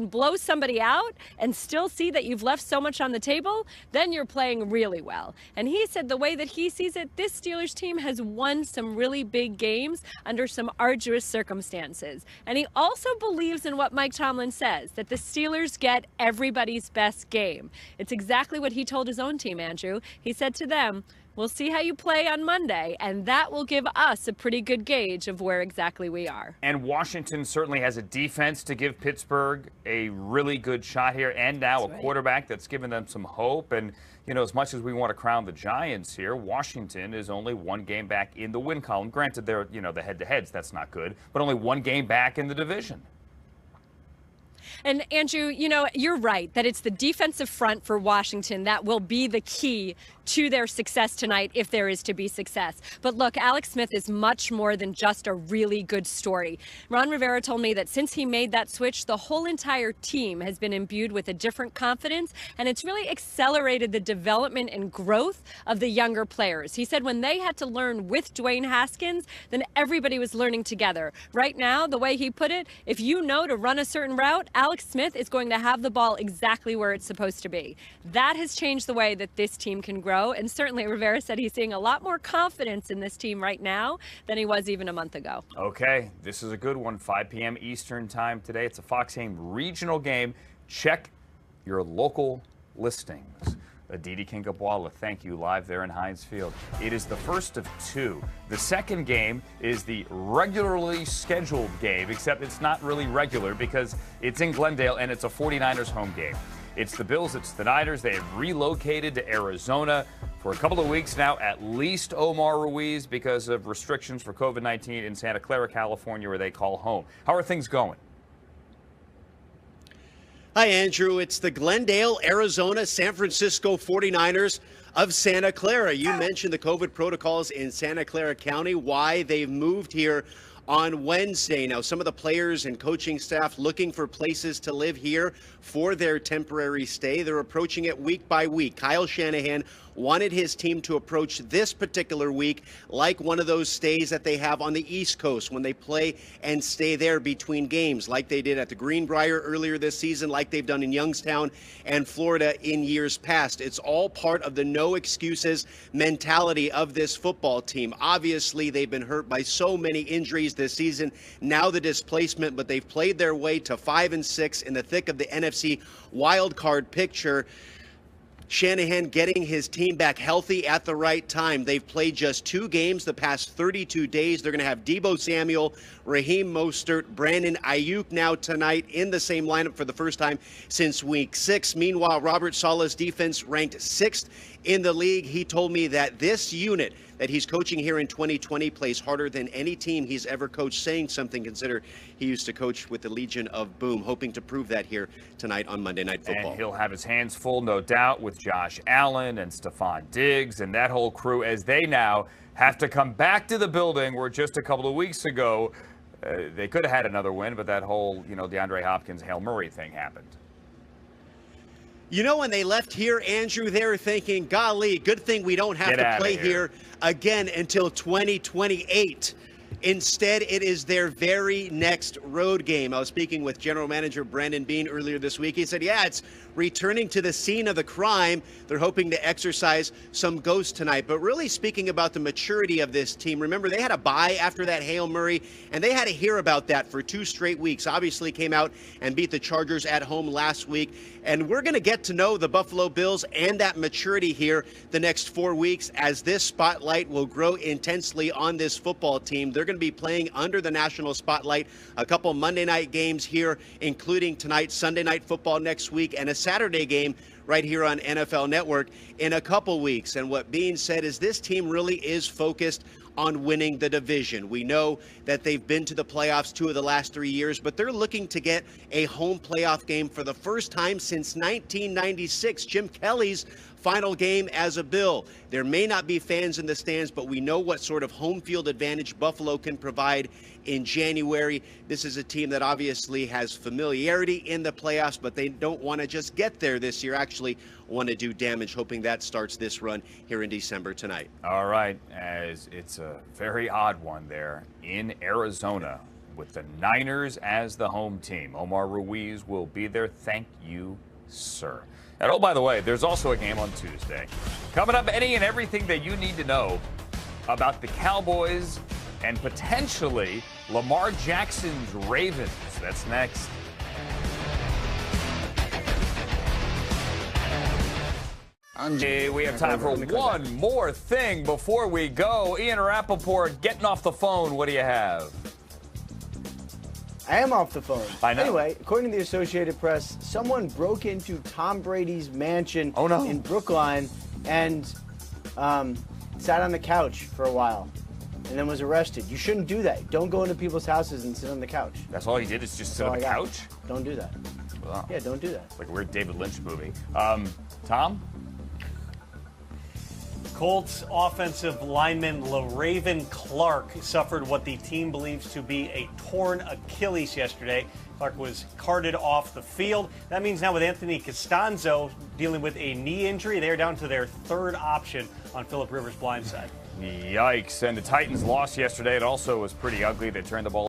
blow somebody out and still see that you've left so much on the table, then you're playing really well. And he said the way that he sees it, this Steelers team has won some really big games under some arduous circumstances. And he also believes in what Mike Tomlin says, that the Steelers get everybody's best game. It's exactly what he told his own team, Andrew. He said to them, we'll see how you play on Monday, and that will give us a pretty good gauge of where exactly we are. And Washington certainly has a defense to give Pittsburgh a really good shot here, and now a quarterback that's given them some hope. And, you know, as much as we want to crown the Giants here, Washington is only one game back in the win column. Granted, they're, you know, the head-to-heads, that's not good, but only one game back in the division. And Andrew, you know, you're right that it's the defensive front for Washington that will be the key to their success tonight if there is to be success. But look, Alex Smith is much more than just a really good story. Ron Rivera told me that since he made that switch, the whole entire team has been imbued with a different confidence, and it's really accelerated the development and growth of the younger players. He said when they had to learn with Dwayne Haskins, then everybody was learning together. Right now, the way he put it, if you know to run a certain route, Alex Smith is going to have the ball exactly where it's supposed to be. That has changed the way that this team can grow. And certainly Rivera said he's seeing a lot more confidence in this team right now than he was even a month ago. Okay, this is a good one. 5 p.m. Eastern time today. It's a Fox Game regional game. Check your local listings. Aditi Kinkhabwala, thank you, live there in Heinz Field. It is the first of two. The second game is the regularly scheduled game, except it's not really regular because it's in Glendale and it's a 49ers home game. It's the Bills, it's the Niners. They have relocated to Arizona for a couple of weeks now, at least Omar Ruiz, because of restrictions for COVID-19 in Santa Clara, California, where they call home. How are things going? Hi, Andrew. It's the Glendale, Arizona, San Francisco 49ers of Santa Clara. You mentioned the COVID protocols in Santa Clara County, why they've moved here on Wednesday. Now, some of the players and coaching staff looking for places to live here for their temporary stay. They're approaching it week by week. Kyle Shanahan wanted his team to approach this particular week like one of those stays that they have on the East Coast when they play and stay there between games, like they did at the Greenbrier earlier this season, like they've done in Youngstown and Florida in years past. It's all part of the no excuses mentality of this football team. Obviously, they've been hurt by so many injuries this season. Now the displacement, but they've played their way to 5-6 in the thick of the NFC wild card picture. Shanahan getting his team back healthy at the right time. They've played just 2 games the past 32 days. They're going to have Deebo Samuel, Raheem Mostert, Brandon Ayuk now tonight in the same lineup for the first time since week 6. Meanwhile, Robert Saleh's defense ranked 6th in the league. He told me that this unit that he's coaching here in 2020 plays harder than any team he's ever coached, saying something consider he used to coach with the Legion of Boom, hoping to prove that here tonight on Monday Night Football. And he'll have his hands full, no doubt, with Josh Allen and Stephon Diggs and that whole crew as they now have to come back to the building where just a couple of weeks ago they could have had another win, but that whole, DeAndre Hopkins, Hail Murray thing happened. You know, when they left here, Andrew, they were thinking, golly, good thing we don't have to play here again until 2028. Instead, it is their very next road game. I was speaking with General Manager Brandon Beane earlier this week. He said, yeah, it's returning to the scene of the crime. They're hoping to exercise some ghosts tonight. But really speaking about the maturity of this team, remember, they had a bye after that Hail Murray, and they had to hear about that for 2 straight weeks. Obviously came out and beat the Chargers at home last week. And we're going to get to know the Buffalo Bills and that maturity here the next 4 weeks as this spotlight will grow intensely on this football team. They're going to be playing under the national spotlight a couple Monday night games here, including tonight, Sunday Night Football next week, and a Saturday game right here on NFL Network in a couple weeks. And what being said is this team really is focused on winning the division. We know that they've been to the playoffs 2 of the last 3 years, but they're looking to get a home playoff game for the first time since 1996, Jim Kelly's final game as a Bill. There may not be fans in the stands, but we know what sort of home field advantage Buffalo can provide in January. This is a team that obviously has familiarity in the playoffs, but they don't want to just get there this year, actually want to do damage, hoping that starts this run here in December tonight. All right, as it's a very odd one there in Arizona with the Niners as the home team. Omar Ruiz will be there. Thank you, sir. And oh, by the way, there's also a game on Tuesday. Coming up, any and everything that you need to know about the Cowboys and potentially Lamar Jackson's Ravens. That's next. Hey, we have time for one more thing before we go. Ian Rappaport getting off the phone. What do you have? I am off the phone. I know. Anyway, according to the Associated Press, someone broke into Tom Brady's mansion in Brookline and sat on the couch for a while and then was arrested. You shouldn't do that. Don't go into people's houses and sit on the couch. That's all he did is just sit on the couch? Don't do that. Wow. Yeah, don't do that. It's like a weird David Lynch movie. Tom? Colts offensive lineman LaRaven Clark suffered what the team believes to be a torn Achilles yesterday. Clark was carted off the field. That means now with Anthony Costanzo dealing with a knee injury, they're down to their 3rd option on Phillip Rivers' blind side. Yikes. And the Titans lost yesterday. It also was pretty ugly. They turned the ball